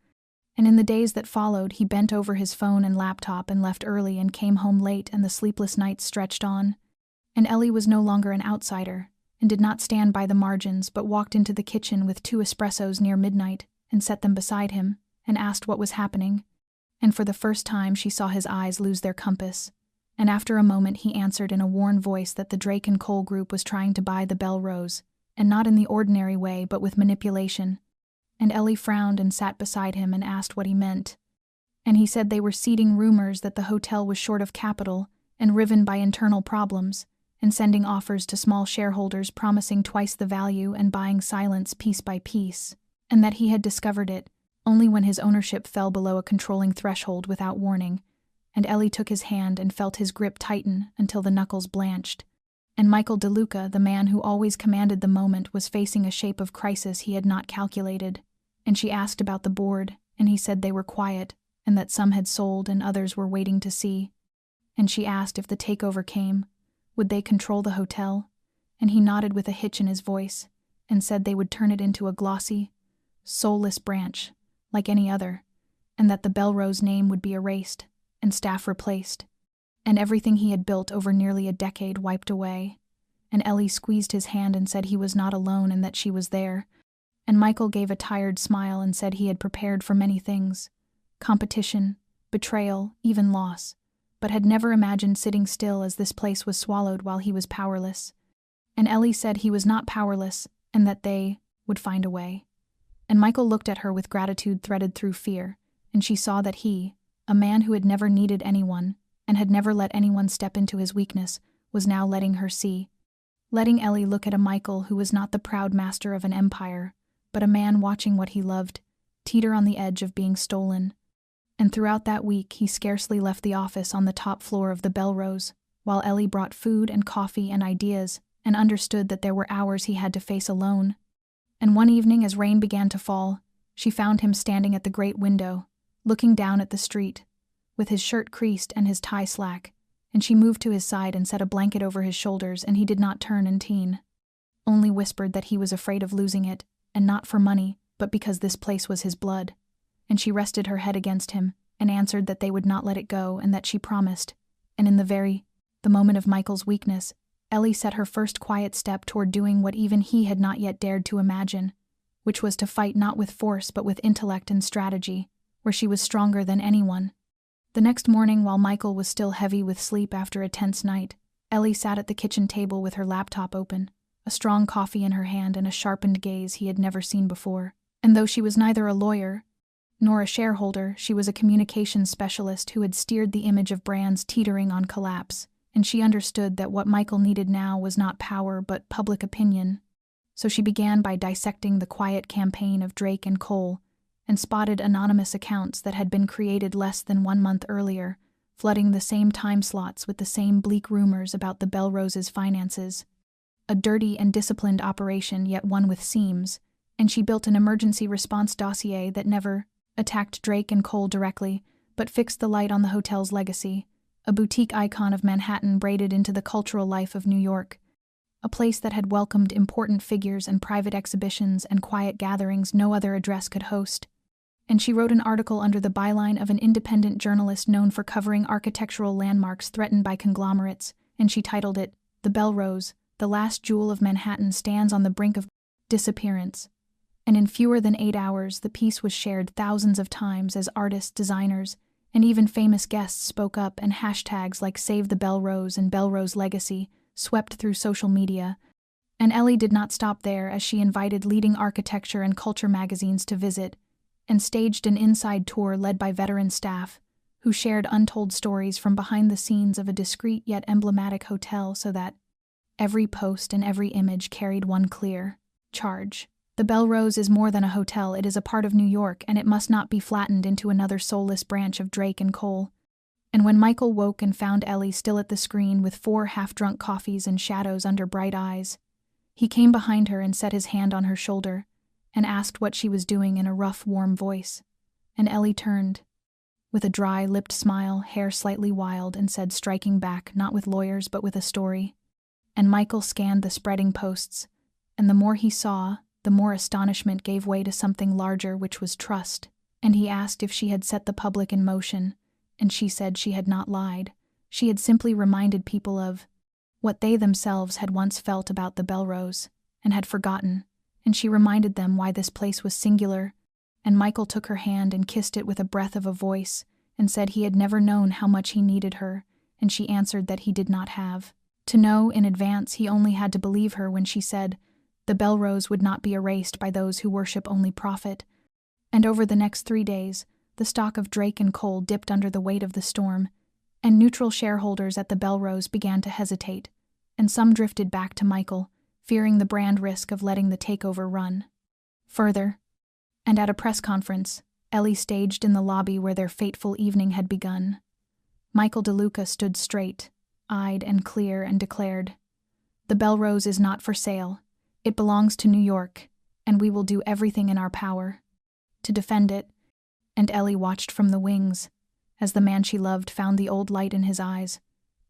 And in the days that followed, he bent over his phone and laptop and left early and came home late, and the sleepless nights stretched on. And Ellie was no longer an outsider, and did not stand by the margins, but walked into the kitchen with 2 espressos near midnight, and set them beside him, and asked what was happening. And for the first time she saw his eyes lose their compass. And after a moment he answered in a worn voice that the Drake and Cole group was trying to buy the Belle Rose, and not in the ordinary way but with manipulation. And Ellie frowned and sat beside him and asked what he meant. And he said they were seeding rumors that the hotel was short of capital and riven by internal problems, and sending offers to small shareholders promising twice the value and buying silence piece by piece, and that he had discovered it only when his ownership fell below a controlling threshold without warning. And Ellie took his hand and felt his grip tighten until the knuckles blanched. And Michael DeLuca, the man who always commanded the moment, was facing a shape of crisis he had not calculated. And she asked about the board, and he said they were quiet, and that some had sold and others were waiting to see. And she asked if the takeover came, would they control the hotel? And he nodded with a hitch in his voice, and said they would turn it into a glossy, soulless branch, like any other, and that the Belle Rose name would be erased, and staff replaced, and everything he had built over nearly a decade wiped away. And Ellie squeezed his hand and said he was not alone and that she was there. And Michael gave a tired smile and said he had prepared for many things, competition, betrayal, even loss, but had never imagined sitting still as this place was swallowed while he was powerless. And Ellie said he was not powerless and that they would find a way. And Michael looked at her with gratitude threaded through fear, and she saw that he, a man who had never needed anyone and had never let anyone step into his weakness, was now letting her see. Letting Ellie look at a Michael who was not the proud master of an empire, but a man watching what he loved teeter on the edge of being stolen. And throughout that week he scarcely left the office on the top floor of the Belle Rose, while Ellie brought food and coffee and ideas, and understood that there were hours he had to face alone. And one evening as rain began to fall, she found him standing at the great window, looking down at the street, with his shirt creased and his tie slack, and she moved to his side and set a blanket over his shoulders, and he did not turn and teen, only whispered that he was afraid of losing it, and not for money, but because this place was his blood. And she rested her head against him, and answered that they would not let it go, and that she promised. And in the moment of Michael's weakness, Ellie set her first quiet step toward doing what even he had not yet dared to imagine, which was to fight not with force but with intellect and strategy, where she was stronger than anyone. The next morning, while Michael was still heavy with sleep after a tense night, Ellie sat at the kitchen table with her laptop open, a strong coffee in her hand and a sharpened gaze he had never seen before. And though she was neither a lawyer nor a shareholder, she was a communications specialist who had steered the image of brands teetering on collapse, and she understood that what Michael needed now was not power but public opinion. So she began by dissecting the quiet campaign of Drake and Cole, and spotted anonymous accounts that had been created less than 1 month earlier, flooding the same time slots with the same bleak rumors about the Belle Rose's finances. A dirty and disciplined operation, yet one with seams, and she built an emergency response dossier that never attacked Drake and Cole directly, but fixed the light on the hotel's legacy, a boutique icon of Manhattan braided into the cultural life of New York, a place that had welcomed important figures and private exhibitions and quiet gatherings no other address could host. and she wrote an article under the byline of an independent journalist known for covering architectural landmarks threatened by conglomerates, and she titled it, "The Belrose, the last jewel of Manhattan stands on the brink of disappearance." And in fewer than 8 hours, the piece was shared thousands of times as artists, designers, and even famous guests spoke up, and hashtags like Save the Belrose and Belrose Legacy swept through social media. And Ellie did not stop there, as she invited leading architecture and culture magazines to visit, and staged an inside tour led by veteran staff, who shared untold stories from behind the scenes of a discreet yet emblematic hotel, so that every post and every image carried one clear charge. The Belrose is more than a hotel, it is a part of New York, and it must not be flattened into another soulless branch of Drake and Cole. And when Michael woke and found Ellie still at the screen with 4 half-drunk coffees and shadows under bright eyes, he came behind her and set his hand on her shoulder, and asked what she was doing in a rough, warm voice. And Ellie turned, with a dry-lipped smile, hair slightly wild, and said, striking back, not with lawyers but with a story. And Michael scanned the spreading posts, and the more he saw, the more astonishment gave way to something larger, which was trust. And he asked if she had set the public in motion, and she said she had not lied. She had simply reminded people of what they themselves had once felt about the Belrose, and had forgotten, and she reminded them why this place was singular. And Michael took her hand and kissed it with a breath of a voice, and said he had never known how much he needed her, and she answered that he did not have to know in advance. He only had to believe her when she said the Belrose would not be erased by those who worship only profit. And over the next 3 days, the stock of Drake and Cole dipped under the weight of the storm, and neutral shareholders at the Belrose began to hesitate, and some drifted back to Michael, fearing the brand risk of letting the takeover run further. And at a press conference, Ellie staged in the lobby where their fateful evening had begun. Michael DeLuca stood straight, eyed and clear, and declared, "The Belrose is not for sale. It belongs to New York, and we will do everything in our power to defend it." And Ellie watched from the wings, as the man she loved found the old light in his eyes,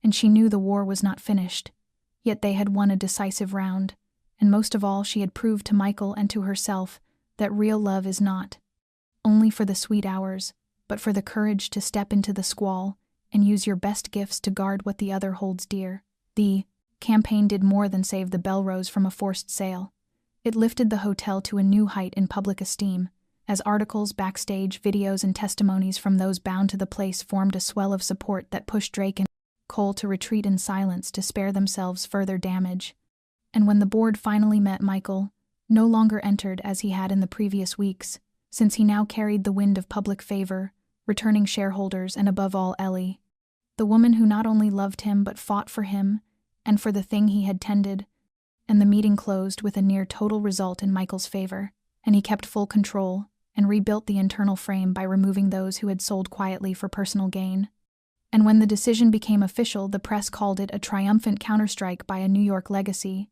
and she knew the war was not finished, yet they had won a decisive round, and most of all she had proved to Michael and to herself that real love is not only for the sweet hours, but for the courage to step into the squall and use your best gifts to guard what the other holds dear. The campaign did more than save the Belrose from a forced sale. It lifted the hotel to a new height in public esteem, as articles, backstage, videos, and testimonies from those bound to the place formed a swell of support that pushed Drake and Cole to retreat in silence to spare themselves further damage. And when the board finally met, Michael no longer entered as he had in the previous weeks, since he now carried the wind of public favor, returning shareholders, and above all Ellie, the woman who not only loved him but fought for him and for the thing he had tended. And the meeting closed with a near total result in Michael's favor, and he kept full control and rebuilt the internal frame by removing those who had sold quietly for personal gain. And when the decision became official, the press called it a triumphant counterstrike by a New York legacy.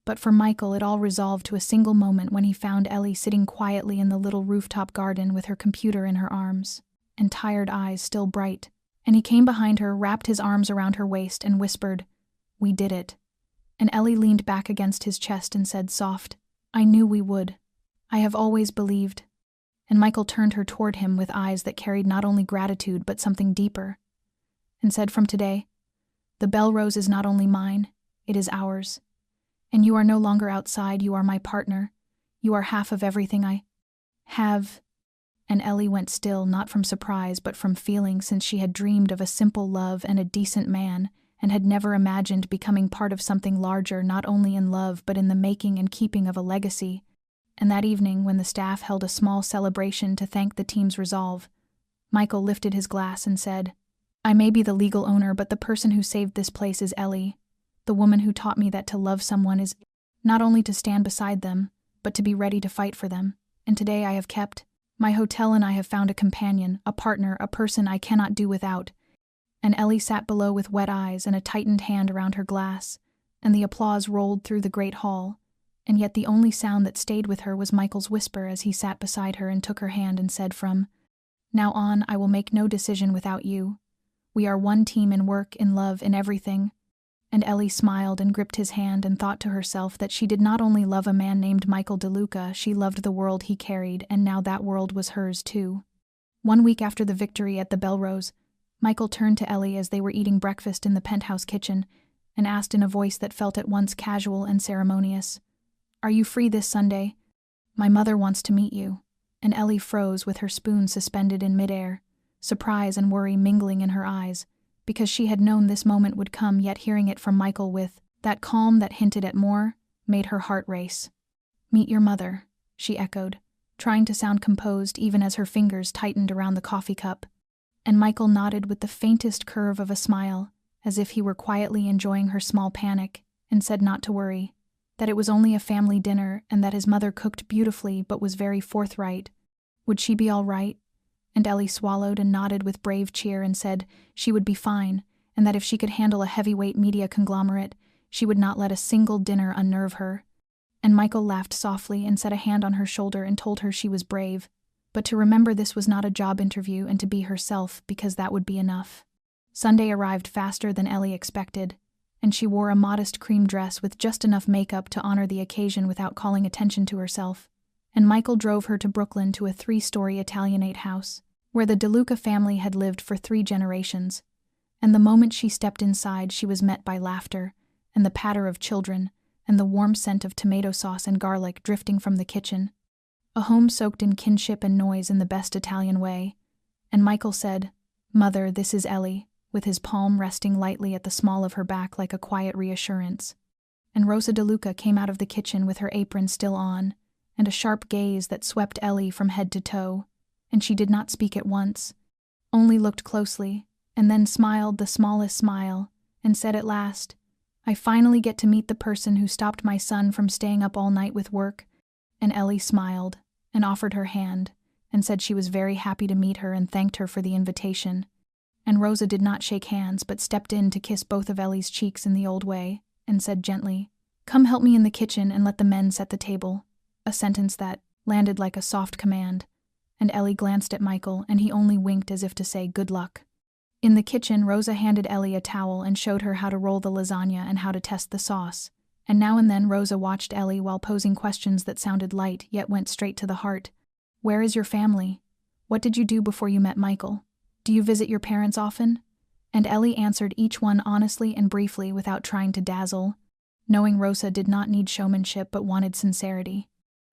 But for Michael, it all resolved to a single moment when he found Ellie sitting quietly in the little rooftop garden with her computer in her arms, and tired eyes still bright. And he came behind her, wrapped his arms around her waist, and whispered, "We did it." And Ellie leaned back against his chest and said soft, "I knew we would. I have always believed." And Michael turned her toward him with eyes that carried not only gratitude but something deeper, and said, "From today, the Belrose is not only mine, it is ours. And you are no longer outside, you are my partner. You are half of everything I have." And Ellie went still, not from surprise but from feeling, since she had dreamed of a simple love and a decent man, and had never imagined becoming part of something larger, not only in love but in the making and keeping of a legacy. And that evening, when the staff held a small celebration to thank the team's resolve, Michael lifted his glass and said, "I may be the legal owner, but the person who saved this place is Ellie, the woman who taught me that to love someone is not only to stand beside them, but to be ready to fight for them. And today I have kept my hotel, and I have found a companion, a partner, a person I cannot do without." And Ellie sat below with wet eyes and a tightened hand around her glass, and the applause rolled through the great hall. And yet the only sound that stayed with her was Michael's whisper as he sat beside her and took her hand and said, "From now on, I will make no decision without you. We are one team in work, in love, in everything. And Ellie smiled and gripped his hand and thought to herself that she did not only love a man named Michael DeLuca, she loved the world he carried, and now that world was hers too. 1 week after the victory at the Belrose, Michael turned to Ellie as they were eating breakfast in the penthouse kitchen and asked in a voice that felt at once casual and ceremonious, "Are you free this Sunday? My mother wants to meet you." And Ellie froze with her spoon suspended in midair, surprise and worry mingling in her eyes, because she had known this moment would come, yet hearing it from Michael with that calm that hinted at more made her heart race. "Meet your mother," she echoed, trying to sound composed even as her fingers tightened around the coffee cup. And Michael nodded with the faintest curve of a smile, as if he were quietly enjoying her small panic, and said not to worry, that it was only a family dinner and that his mother cooked beautifully but was very forthright. Would she be all right? And Ellie swallowed and nodded with brave cheer and said she would be fine, and that if she could handle a heavyweight media conglomerate, she would not let a single dinner unnerve her. And Michael laughed softly and set a hand on her shoulder and told her she was brave, but to remember this was not a job interview and to be herself, because that would be enough. Sunday arrived faster than Ellie expected, and she wore a modest cream dress with just enough makeup to honor the occasion without calling attention to herself. And Michael drove her to Brooklyn to a 3-story Italianate house, where the DeLuca family had lived for 3 generations. And the moment she stepped inside, she was met by laughter, and the patter of children, and the warm scent of tomato sauce and garlic drifting from the kitchen. A home soaked in kinship and noise in the best Italian way. And Michael said, "Mother, this is Ellie," with his palm resting lightly at the small of her back like a quiet reassurance. And Rosa DeLuca came out of the kitchen with her apron still on, and a sharp gaze that swept Ellie from head to toe, and she did not speak at once, only looked closely, and then smiled the smallest smile, and said at last, "I finally get to meet the person who stopped my son from staying up all night with work." And Ellie smiled, and offered her hand, and said she was very happy to meet her and thanked her for the invitation. And Rosa did not shake hands but stepped in to kiss both of Ellie's cheeks in the old way, and said gently, "Come help me in the kitchen and let the men set the table," a sentence that landed like a soft command. And Ellie glanced at Michael, and he only winked as if to say good luck. In the kitchen, Rosa handed Ellie a towel and showed her how to roll the lasagna and how to test the sauce. And now and then Rosa watched Ellie while posing questions that sounded light yet went straight to the heart. "Where is your family? What did you do before you met Michael? Do you visit your parents often?" And Ellie answered each one honestly and briefly without trying to dazzle, knowing Rosa did not need showmanship but wanted sincerity.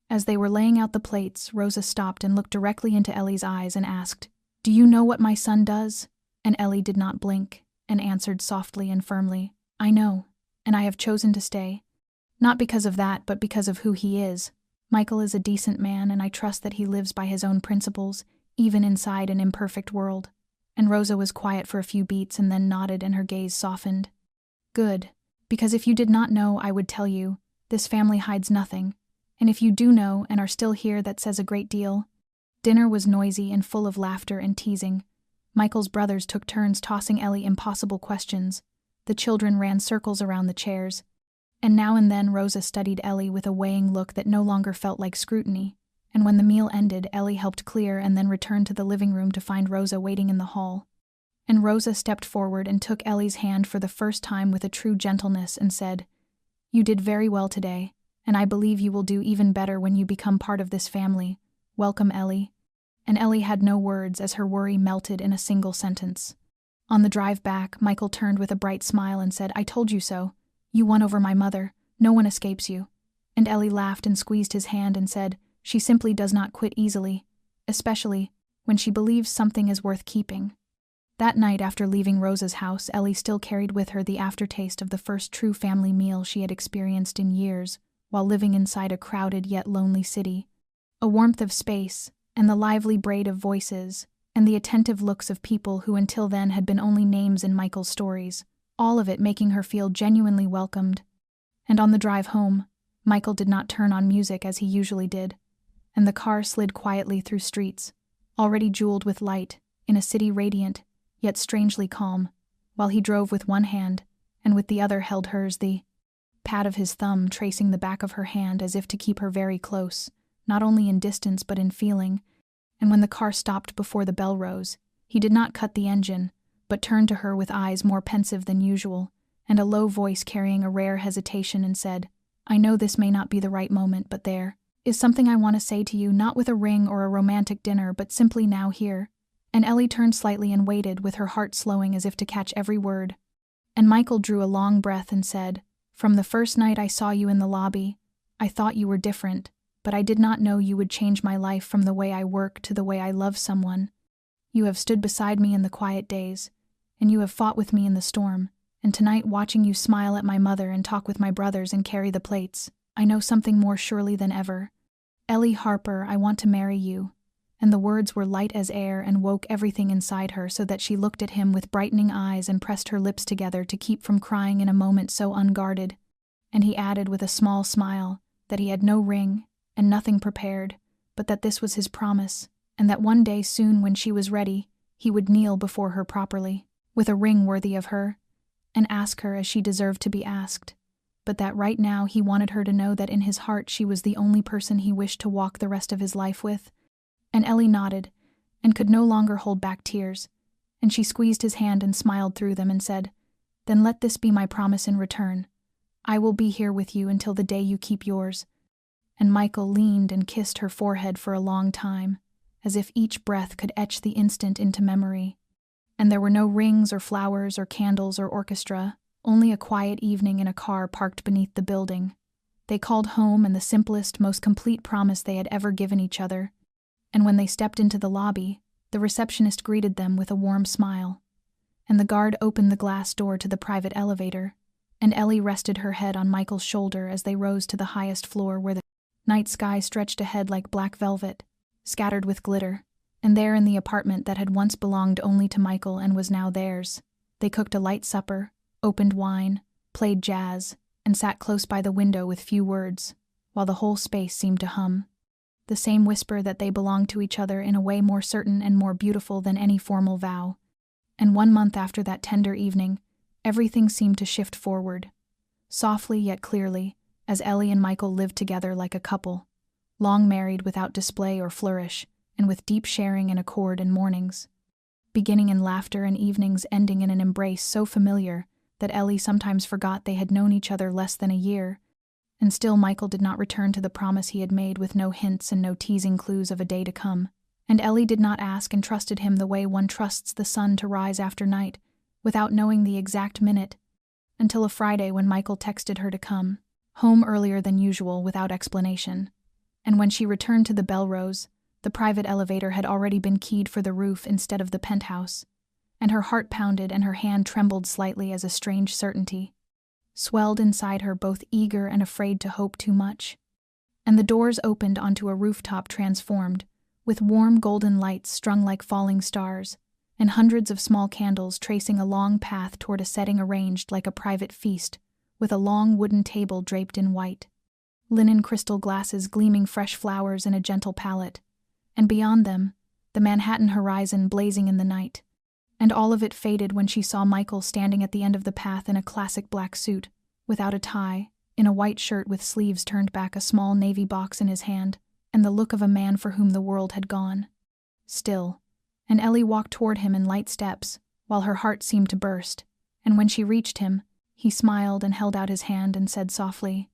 As they were laying out the plates, Rosa stopped and looked directly into Ellie's eyes and asked, "Do you know what my son does?" And Ellie did not blink, and answered softly and firmly, "I know, and I have chosen to stay. Not because of that, but because of who he is. Michael is a decent man, and I trust that he lives by his own principles, even inside an imperfect world." And Rosa was quiet for a few beats and then nodded, and her gaze softened. "Good, because if you did not know, I would tell you, this family hides nothing. And if you do know and are still here, that says a great deal." Dinner was noisy and full of laughter and teasing. Michael's brothers took turns tossing Ellie impossible questions. The children ran circles around the chairs. And now and then Rosa studied Ellie with a weighing look that no longer felt like scrutiny. And when the meal ended, Ellie helped clear and then returned to the living room to find Rosa waiting in the hall. And Rosa stepped forward and took Ellie's hand for the first time with a true gentleness and said, "You did very well today, and I believe you will do even better when you become part of this family. Welcome, Ellie." And Ellie had no words as her worry melted in a single sentence. On the drive back, Michael turned with a bright smile and said, "I told you so. You won over my mother. No one escapes you." And Ellie laughed and squeezed his hand and said, "She simply does not quit easily, especially when she believes something is worth keeping." That night after leaving Rosa's house, Ellie still carried with her the aftertaste of the first true family meal she had experienced in years while living inside a crowded yet lonely city. A warmth of space, and the lively braid of voices, and the attentive looks of people who until then had been only names in Michael's stories, all of it making her feel genuinely welcomed. And on the drive home, Michael did not turn on music as he usually did, and the car slid quietly through streets, already jeweled with light, in a city radiant, yet strangely calm, while he drove with one hand, and with the other held hers, the pad of his thumb tracing the back of her hand as if to keep her very close, not only in distance but in feeling. And when the car stopped before the Belrose, he did not cut the engine, but turned to her with eyes more pensive than usual, and a low voice carrying a rare hesitation, and said, "I know this may not be the right moment, but there is something I want to say to you, not with a ring or a romantic dinner, but simply now here." And Ellie turned slightly and waited, with her heart slowing as if to catch every word. And Michael drew a long breath and said, "From the first night I saw you in the lobby, I thought you were different, but I did not know you would change my life from the way I work to the way I love someone. You have stood beside me in the quiet days, and you have fought with me in the storm, and tonight, watching you smile at my mother and talk with my brothers and carry the plates, I know something more surely than ever. Ellie Harper, I want to marry you." And the words were light as air and woke everything inside her, so that she looked at him with brightening eyes and pressed her lips together to keep from crying in a moment so unguarded. And he added with a small smile that he had no ring and nothing prepared, but that this was his promise, and that one day soon, when she was ready, he would kneel before her properly, with a ring worthy of her, and ask her as she deserved to be asked, but that right now he wanted her to know that in his heart she was the only person he wished to walk the rest of his life with. And Ellie nodded, and could no longer hold back tears, and she squeezed his hand and smiled through them and said, "Then let this be my promise in return. I will be here with you until the day you keep yours." And Michael leaned and kissed her forehead for a long time, as if each breath could etch the instant into memory. And there were no rings or flowers or candles or orchestra, only a quiet evening in a car parked beneath the building. They called home, and the simplest, most complete promise they had ever given each other. And when they stepped into the lobby, the receptionist greeted them with a warm smile, and the guard opened the glass door to the private elevator, and Ellie rested her head on Michael's shoulder as they rose to the highest floor, where the night sky stretched ahead like black velvet, scattered with glitter. And there, in the apartment that had once belonged only to Michael and was now theirs, they cooked a light supper, opened wine, played jazz, and sat close by the window with few words, while the whole space seemed to hum the same whisper that they belonged to each other in a way more certain and more beautiful than any formal vow. And 1 month after that tender evening, everything seemed to shift forward, softly yet clearly, as Ellie and Michael lived together like a couple, long married without display or flourish, and with deep sharing and accord in mornings, beginning in laughter and evenings ending in an embrace so familiar that Ellie sometimes forgot they had known each other less than a year. And still Michael did not return to the promise he had made, with no hints and no teasing clues of a day to come. And Ellie did not ask and trusted him the way one trusts the sun to rise after night, without knowing the exact minute, until a Friday when Michael texted her to come home earlier than usual without explanation. And when she returned to the Belrose, the private elevator had already been keyed for the roof instead of the penthouse, and her heart pounded and her hand trembled slightly as a strange certainty swelled inside her, both eager and afraid to hope too much. And the doors opened onto a rooftop transformed, with warm golden lights strung like falling stars, and hundreds of small candles tracing a long path toward a setting arranged like a private feast, with a long wooden table draped in white, linen crystal glasses gleaming fresh flowers and a gentle palette, and beyond them, the Manhattan horizon blazing in the night. And all of it faded when she saw Michael standing at the end of the path in a classic black suit, without a tie, in a white shirt with sleeves turned back, a small navy box in his hand, and the look of a man for whom the world had gone. Still, and Ellie walked toward him in light steps, while her heart seemed to burst, and when she reached him, he smiled and held out his hand and said softly,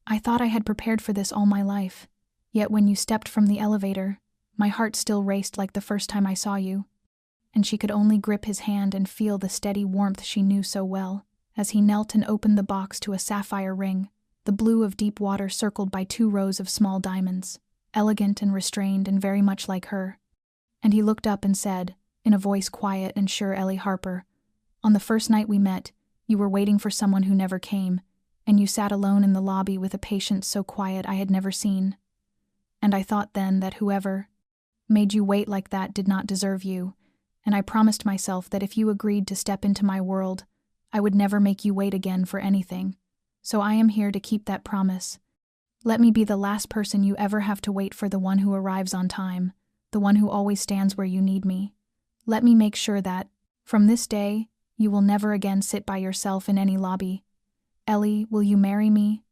"I thought I had prepared for this all my life, yet when you stepped from the elevator, my heart still raced like the first time I saw you." And she could only grip his hand and feel the steady warmth she knew so well, as he knelt and opened the box to a sapphire ring, the blue of deep water circled by 2 rows of small diamonds, elegant and restrained and very much like her. And he looked up and said, in a voice quiet and sure, "Ellie Harper, on the first night we met, you were waiting for someone who never came, and you sat alone in the lobby with a patience so quiet I had never seen. And I thought then that whoever made you wait like that did not deserve you, and I promised myself that if you agreed to step into my world, I would never make you wait again for anything. So I am here to keep that promise. Let me be the last person you ever have to wait for, the one who arrives on time, the one who always stands where you need me. Let me make sure that, from this day, you will never again sit by yourself in any lobby. Ellie, will you marry me?"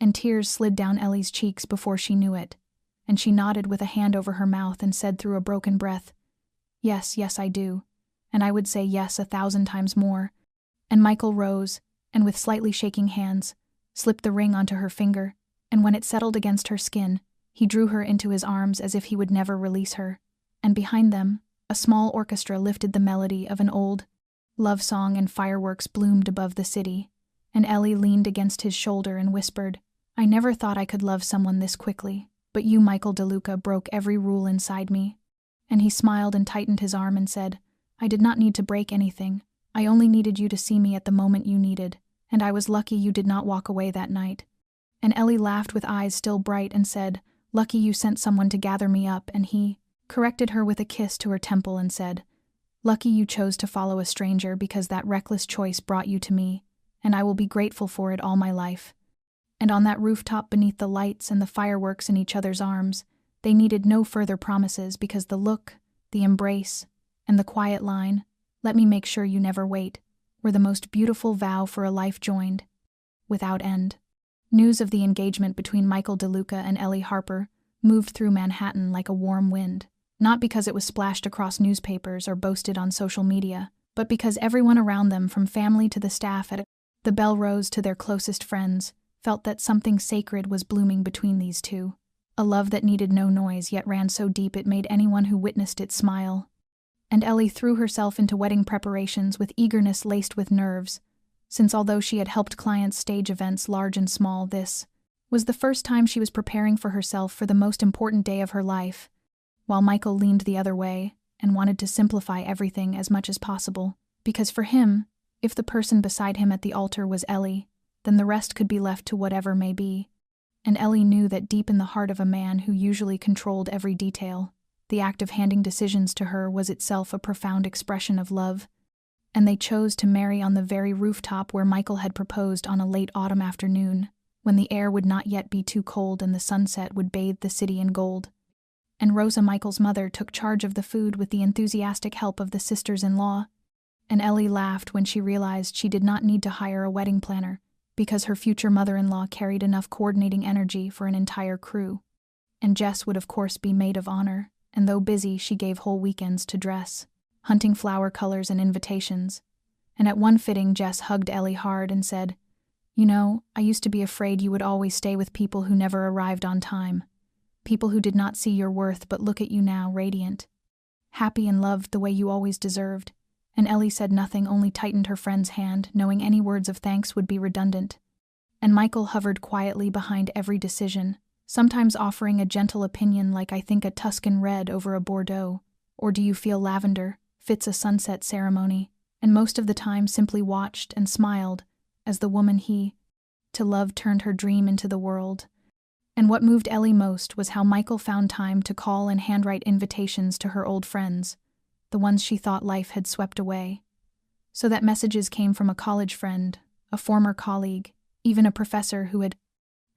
And tears slid down Ellie's cheeks before she knew it, and she nodded with a hand over her mouth and said through a broken breath, "Yes, yes, I do. And I would say yes 1,000 times more." And Michael rose, and with slightly shaking hands, slipped the ring onto her finger, and when it settled against her skin, he drew her into his arms as if he would never release her. And behind them, a small orchestra lifted the melody of an old love song and fireworks bloomed above the city, and Ellie leaned against his shoulder and whispered, "I never thought I could love someone this quickly, but you, Michael DeLuca, broke every rule inside me." And he smiled and tightened his arm and said, "I did not need to break anything. I only needed you to see me at the moment you needed, and I was lucky you did not walk away that night." And Ellie laughed with eyes still bright and said, "Lucky you sent someone to gather me up," and he corrected her with a kiss to her temple and said, "Lucky you chose to follow a stranger because that reckless choice brought you to me, and I will be grateful for it all my life." And on that rooftop beneath the lights and the fireworks in each other's arms, they needed no further promises because the look, the embrace, and the quiet line, "Let me make sure you never wait," were the most beautiful vow for a life joined without end. News of the engagement between Michael DeLuca and Ellie Harper moved through Manhattan like a warm wind, not because it was splashed across newspapers or boasted on social media, but because everyone around them, from family to the staff at the Belrose to their closest friends, felt that something sacred was blooming between these two. A love that needed no noise yet ran so deep it made anyone who witnessed it smile. And Ellie threw herself into wedding preparations with eagerness laced with nerves, since although she had helped clients stage events large and small, this was the first time she was preparing for herself for the most important day of her life, while Michael leaned the other way and wanted to simplify everything as much as possible, because for him, if the person beside him at the altar was Ellie, then the rest could be left to whatever may be. And Ellie knew that deep in the heart of a man who usually controlled every detail, the act of handing decisions to her was itself a profound expression of love. And they chose to marry on the very rooftop where Michael had proposed on a late autumn afternoon, when the air would not yet be too cold and the sunset would bathe the city in gold. And Rosa, Michael's mother, took charge of the food with the enthusiastic help of the sisters-in-law. And Ellie laughed when she realized she did not need to hire a wedding planner, because her future mother-in-law carried enough coordinating energy for an entire crew. And Jess would of course be maid of honor, and though busy, she gave whole weekends to dress, hunting flower colors and invitations. And at one fitting, Jess hugged Ellie hard and said, "You know, I used to be afraid you would always stay with people who never arrived on time. People who did not see your worth, but look at you now, radiant, happy and loved the way you always deserved." And Ellie said nothing, only tightened her friend's hand, knowing any words of thanks would be redundant. And Michael hovered quietly behind every decision, sometimes offering a gentle opinion like, "I think a Tuscan red over a Bordeaux," or "Do you feel lavender fits a sunset ceremony?" And most of the time simply watched and smiled as the woman he to love turned her dream into the world. And what moved Ellie most was how Michael found time to call and handwrite invitations to her old friends, the ones she thought life had swept away. So that messages came from a college friend, a former colleague, even a professor who had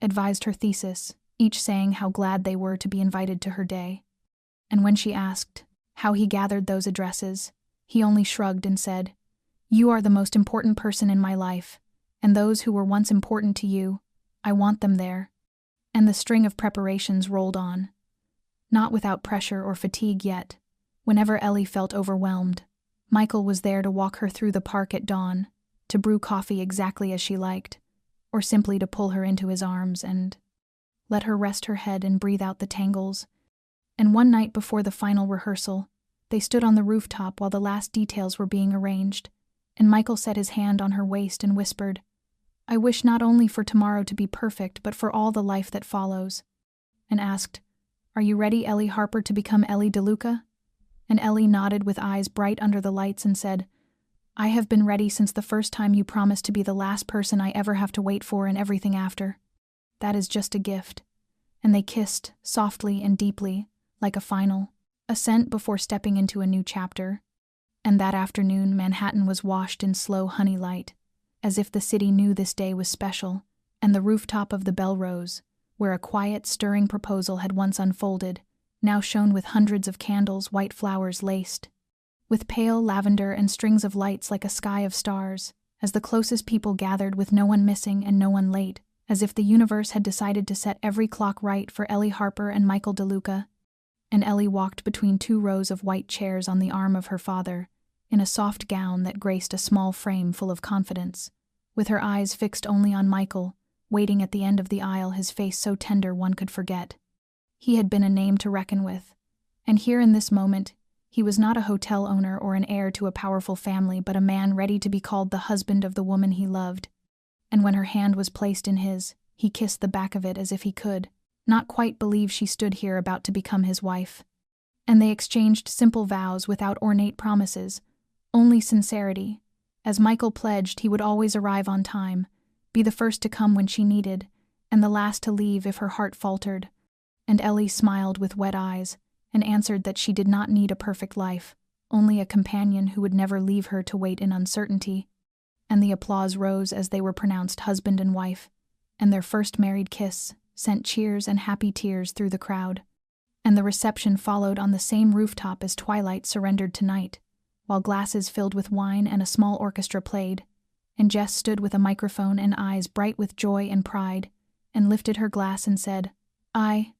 advised her thesis, each saying how glad they were to be invited to her day. And when she asked how he gathered those addresses, he only shrugged and said, "You are the most important person in my life, and those who were once important to you, I want them there." And the string of preparations rolled on. Not without pressure or fatigue yet. Whenever Ellie felt overwhelmed, Michael was there to walk her through the park at dawn, to brew coffee exactly as she liked, or simply to pull her into his arms and let her rest her head and breathe out the tangles. And one night before the final rehearsal, they stood on the rooftop while the last details were being arranged, and Michael set his hand on her waist and whispered, "I wish not only for tomorrow to be perfect, but for all the life that follows," and asked, "Are you ready, Ellie Harper, to become Ellie DeLuca?" And Ellie nodded with eyes bright under the lights and said, "I have been ready since the first time you promised to be the last person I ever have to wait for and everything after. That is just a gift." And they kissed, softly and deeply, like a final ascent before stepping into a new chapter. And that afternoon, Manhattan was washed in slow honey light, as if the city knew this day was special, and the rooftop of the Belrose, where a quiet, stirring proposal had once unfolded, now shone with hundreds of candles, white flowers laced with pale lavender and strings of lights like a sky of stars, as the closest people gathered with no one missing and no one late, as if the universe had decided to set every clock right for Ellie Harper and Michael DeLuca. And Ellie walked between two rows of white chairs on the arm of her father, in a soft gown that graced a small frame full of confidence, with her eyes fixed only on Michael, waiting at the end of the aisle, his face so tender one could forget. He had been a name to reckon with, and here in this moment, he was not a hotel owner or an heir to a powerful family, but a man ready to be called the husband of the woman he loved. And when her hand was placed in his, he kissed the back of it as if he could not quite believe she stood here about to become his wife. And they exchanged simple vows without ornate promises, only sincerity, as Michael pledged he would always arrive on time, be the first to come when she needed, and the last to leave if her heart faltered. And Ellie smiled with wet eyes, and answered that she did not need a perfect life, only a companion who would never leave her to wait in uncertainty. And the applause rose as they were pronounced husband and wife, and their first married kiss sent cheers and happy tears through the crowd. And the reception followed on the same rooftop as twilight surrendered to night, while glasses filled with wine and a small orchestra played, and Jess stood with a microphone and eyes bright with joy and pride, and lifted her glass and said, "I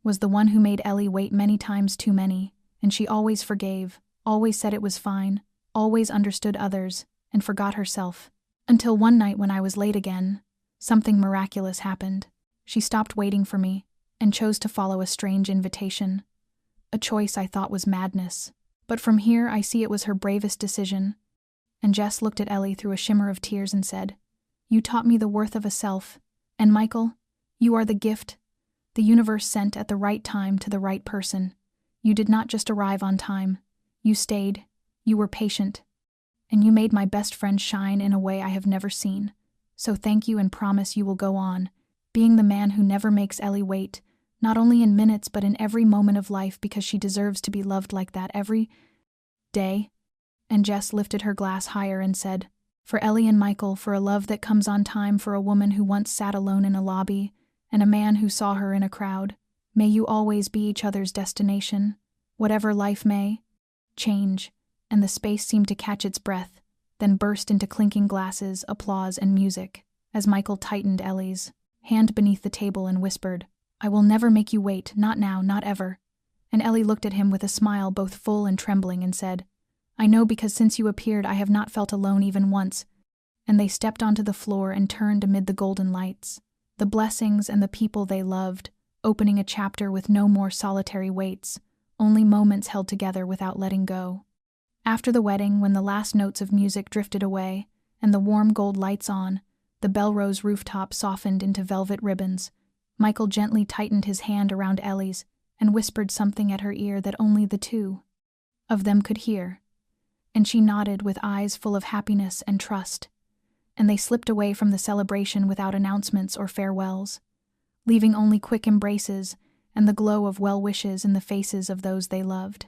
was the one who made Ellie wait many times too many, and she always forgave, always said it was fine, always understood others, and forgot herself. Until one night when I was late again, something miraculous happened. She stopped waiting for me, and chose to follow a strange invitation. A choice I thought was madness, but from here I see it was her bravest decision." And Jess looked at Ellie through a shimmer of tears and said, "You taught me the worth of a self, and Michael, you are the gift the universe sent at the right time to the right person. You did not just arrive on time. You stayed, you were patient, and you made my best friend shine in a way I have never seen. So thank you and promise you will go on, being the man who never makes Ellie wait, not only in minutes but in every moment of life, because she deserves to be loved like that every day." And Jess lifted her glass higher and said, "For Ellie and Michael, for a love that comes on time, for a woman who once sat alone in a lobby, and a man who saw her in a crowd, may you always be each other's destination, whatever life may change." And the space seemed to catch its breath, then burst into clinking glasses, applause, and music, as Michael tightened Ellie's hand beneath the table and whispered, "I will never make you wait, not now, not ever." And Ellie looked at him with a smile both full and trembling and said, "I know, because since you appeared I have not felt alone even once." And they stepped onto the floor and turned amid the golden lights, the blessings and the people they loved, opening a chapter with no more solitary waits, only moments held together without letting go. After the wedding, when the last notes of music drifted away, and the warm gold lights on, the Belrose rooftop softened into velvet ribbons, Michael gently tightened his hand around Ellie's and whispered something at her ear that only the two of them could hear. And she nodded with eyes full of happiness and trust, and they slipped away from the celebration without announcements or farewells, leaving only quick embraces and the glow of well wishes in the faces of those they loved.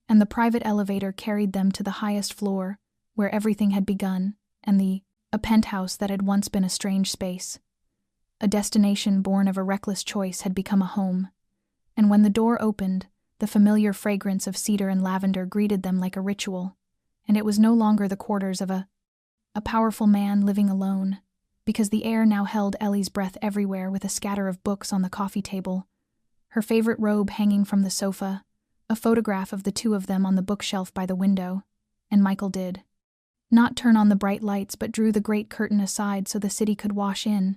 And the private elevator carried them to the highest floor, where everything had begun, and a penthouse that had once been a strange space. A destination born of a reckless choice had become a home. And when the door opened, the familiar fragrance of cedar and lavender greeted them like a ritual, and it was no longer the quarters of a powerful man living alone, because the air now held Ellie's breath everywhere, with a scatter of books on the coffee table, her favorite robe hanging from the sofa, a photograph of the two of them on the bookshelf by the window, and Michael did not turn on the bright lights but drew the great curtain aside so the city could wash in,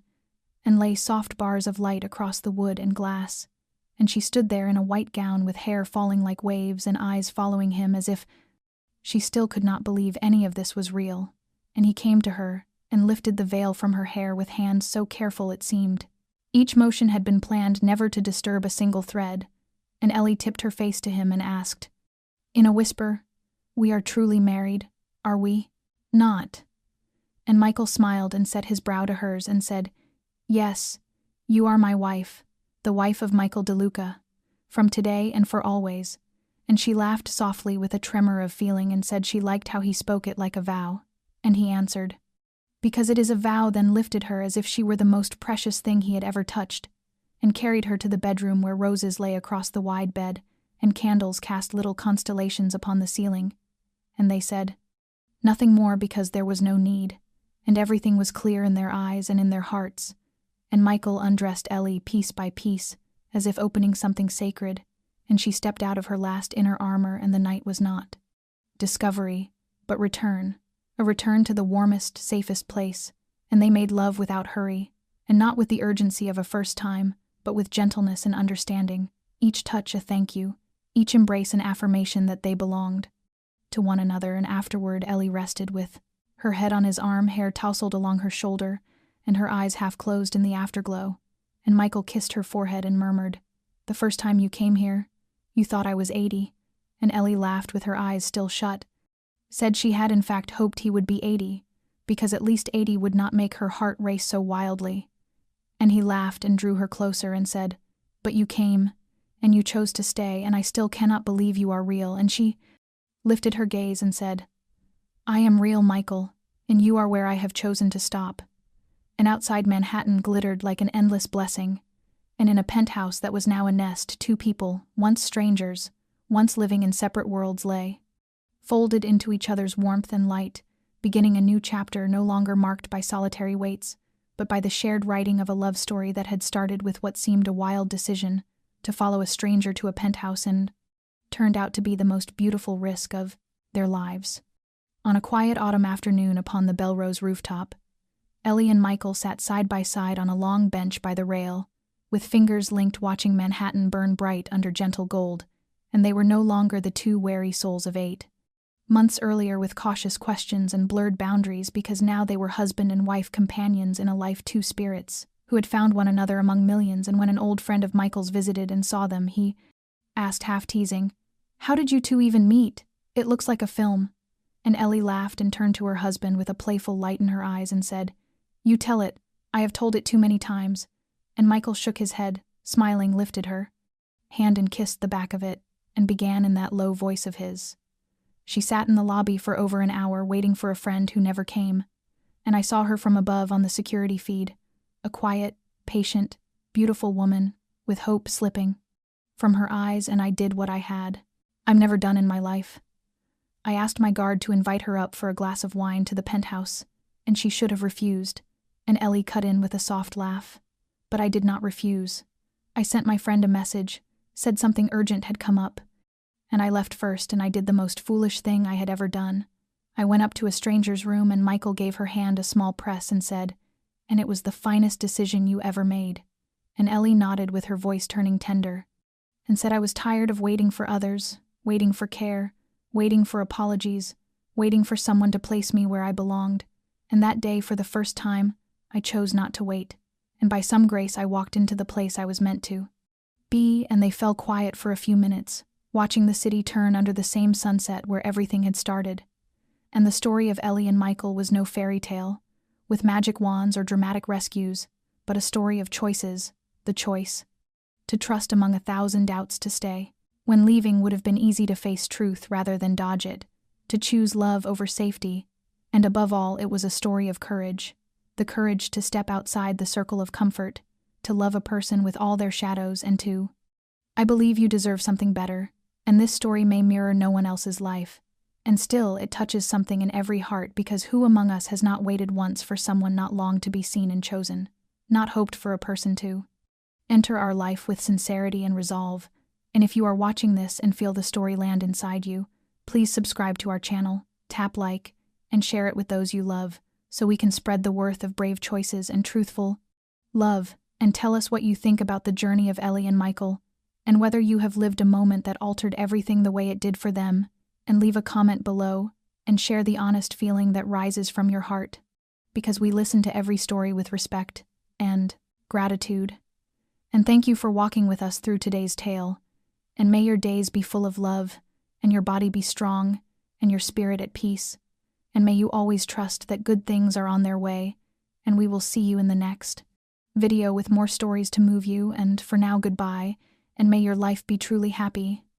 and lay soft bars of light across the wood and glass, and she stood there in a white gown with hair falling like waves and eyes following him as if she still could not believe any of this was real. And he came to her and lifted the veil from her hair with hands so careful it seemed each motion had been planned never to disturb a single thread, and Ellie tipped her face to him and asked, in a whisper, "We are truly married, are we not?" And Michael smiled and set his brow to hers and said, "Yes, you are my wife, the wife of Michael DeLuca, from today and for always." And she laughed softly with a tremor of feeling and said she liked how he spoke it like a vow. And he answered, "Because it is a vow," then lifted her as if she were the most precious thing he had ever touched, and carried her to the bedroom where roses lay across the wide bed, and candles cast little constellations upon the ceiling. And they said nothing more, because there was no need, and everything was clear in their eyes and in their hearts. And Michael undressed Ellie piece by piece, as if opening something sacred, and she stepped out of her last inner armor, and the night was not discovery, but return, a return to the warmest, safest place, and they made love without hurry, and not with the urgency of a first time, but with gentleness and understanding, each touch a thank you, each embrace an affirmation that they belonged to one another. And afterward Ellie rested with her head on his arm, hair tousled along her shoulder, and her eyes half closed in the afterglow, and Michael kissed her forehead and murmured, "The first time you came here, you thought I was 80, and Ellie laughed with her eyes still shut, said she had in fact hoped he would be 80, because at least 80 would not make her heart race so wildly. And he laughed and drew her closer and said, "But you came, and you chose to stay, and I still cannot believe you are real." And she lifted her gaze and said, "I am real, Michael, and you are where I have chosen to stop." And outside Manhattan glittered like an endless blessing, and in a penthouse that was now a nest, two people, once strangers, once living in separate worlds, lay folded into each other's warmth and light, beginning a new chapter no longer marked by solitary waits, but by the shared writing of a love story that had started with what seemed a wild decision to follow a stranger to a penthouse and turned out to be the most beautiful risk of their lives. On a quiet autumn afternoon upon the Belrose rooftop, Ellie and Michael sat side by side on a long bench by the rail, with fingers linked, watching Manhattan burn bright under gentle gold, and they were no longer the two wary souls of 8 months earlier with cautious questions and blurred boundaries, because now they were husband and wife, companions in a life, two spirits who had found one another among millions. And when an old friend of Michael's visited and saw them, he asked, half teasing, "How did you two even meet? It looks like a film." And Ellie laughed and turned to her husband with a playful light in her eyes and said, "You tell it, I have told it too many times." And Michael shook his head, smiling, lifted her hand and kissed the back of it, and began in that low voice of his. She sat in the lobby for over an hour waiting for a friend who never came, and I saw her from above on the security feed, a quiet, patient, beautiful woman with hope slipping from her eyes, and I did what I had. I'm never done in my life. I asked my guard to invite her up for a glass of wine to the penthouse, and she should have refused, and Ellie cut in with a soft laugh. But I did not refuse. I sent my friend a message, said something urgent had come up, and I left first, and I did the most foolish thing I had ever done. I went up to a stranger's room, and Michael gave her hand a small press and said, "And it was the finest decision you ever made." And Ellie nodded with her voice turning tender, and said I was tired of waiting for others, waiting for care, waiting for apologies, waiting for someone to place me where I belonged. And that day, for the first time, I chose not to wait, and by some grace I walked into the place I was meant to be. And they fell quiet for a few minutes, watching the city turn under the same sunset where everything had started. And the story of Ellie and Michael was no fairy tale, with magic wands or dramatic rescues, but a story of choices, the choice to trust among 1,000 doubts, to stay when leaving would have been easy, to face truth rather than dodge it, to choose love over safety, and above all, it was a story of courage, the courage to step outside the circle of comfort, to love a person with all their shadows, and to I believe you deserve something better, and this story may mirror no one else's life, and still it touches something in every heart, because who among us has not waited once for someone, not longed to be seen and chosen, not hoped for a person to enter our life with sincerity and resolve? And if you are watching this and feel the story land inside you, please subscribe to our channel, tap like, and share it with those you love, so we can spread the worth of brave choices and truthful love. And tell us what you think about the journey of Ellie and Michael, and whether you have lived a moment that altered everything the way it did for them. And leave a comment below, and share the honest feeling that rises from your heart, because we listen to every story with respect and gratitude. And thank you for walking with us through today's tale, and may your days be full of love, and your body be strong, and your spirit at peace, and may you always trust that good things are on their way, and we will see you in the next video with more stories to move you. And for now, goodbye, and may your life be truly happy.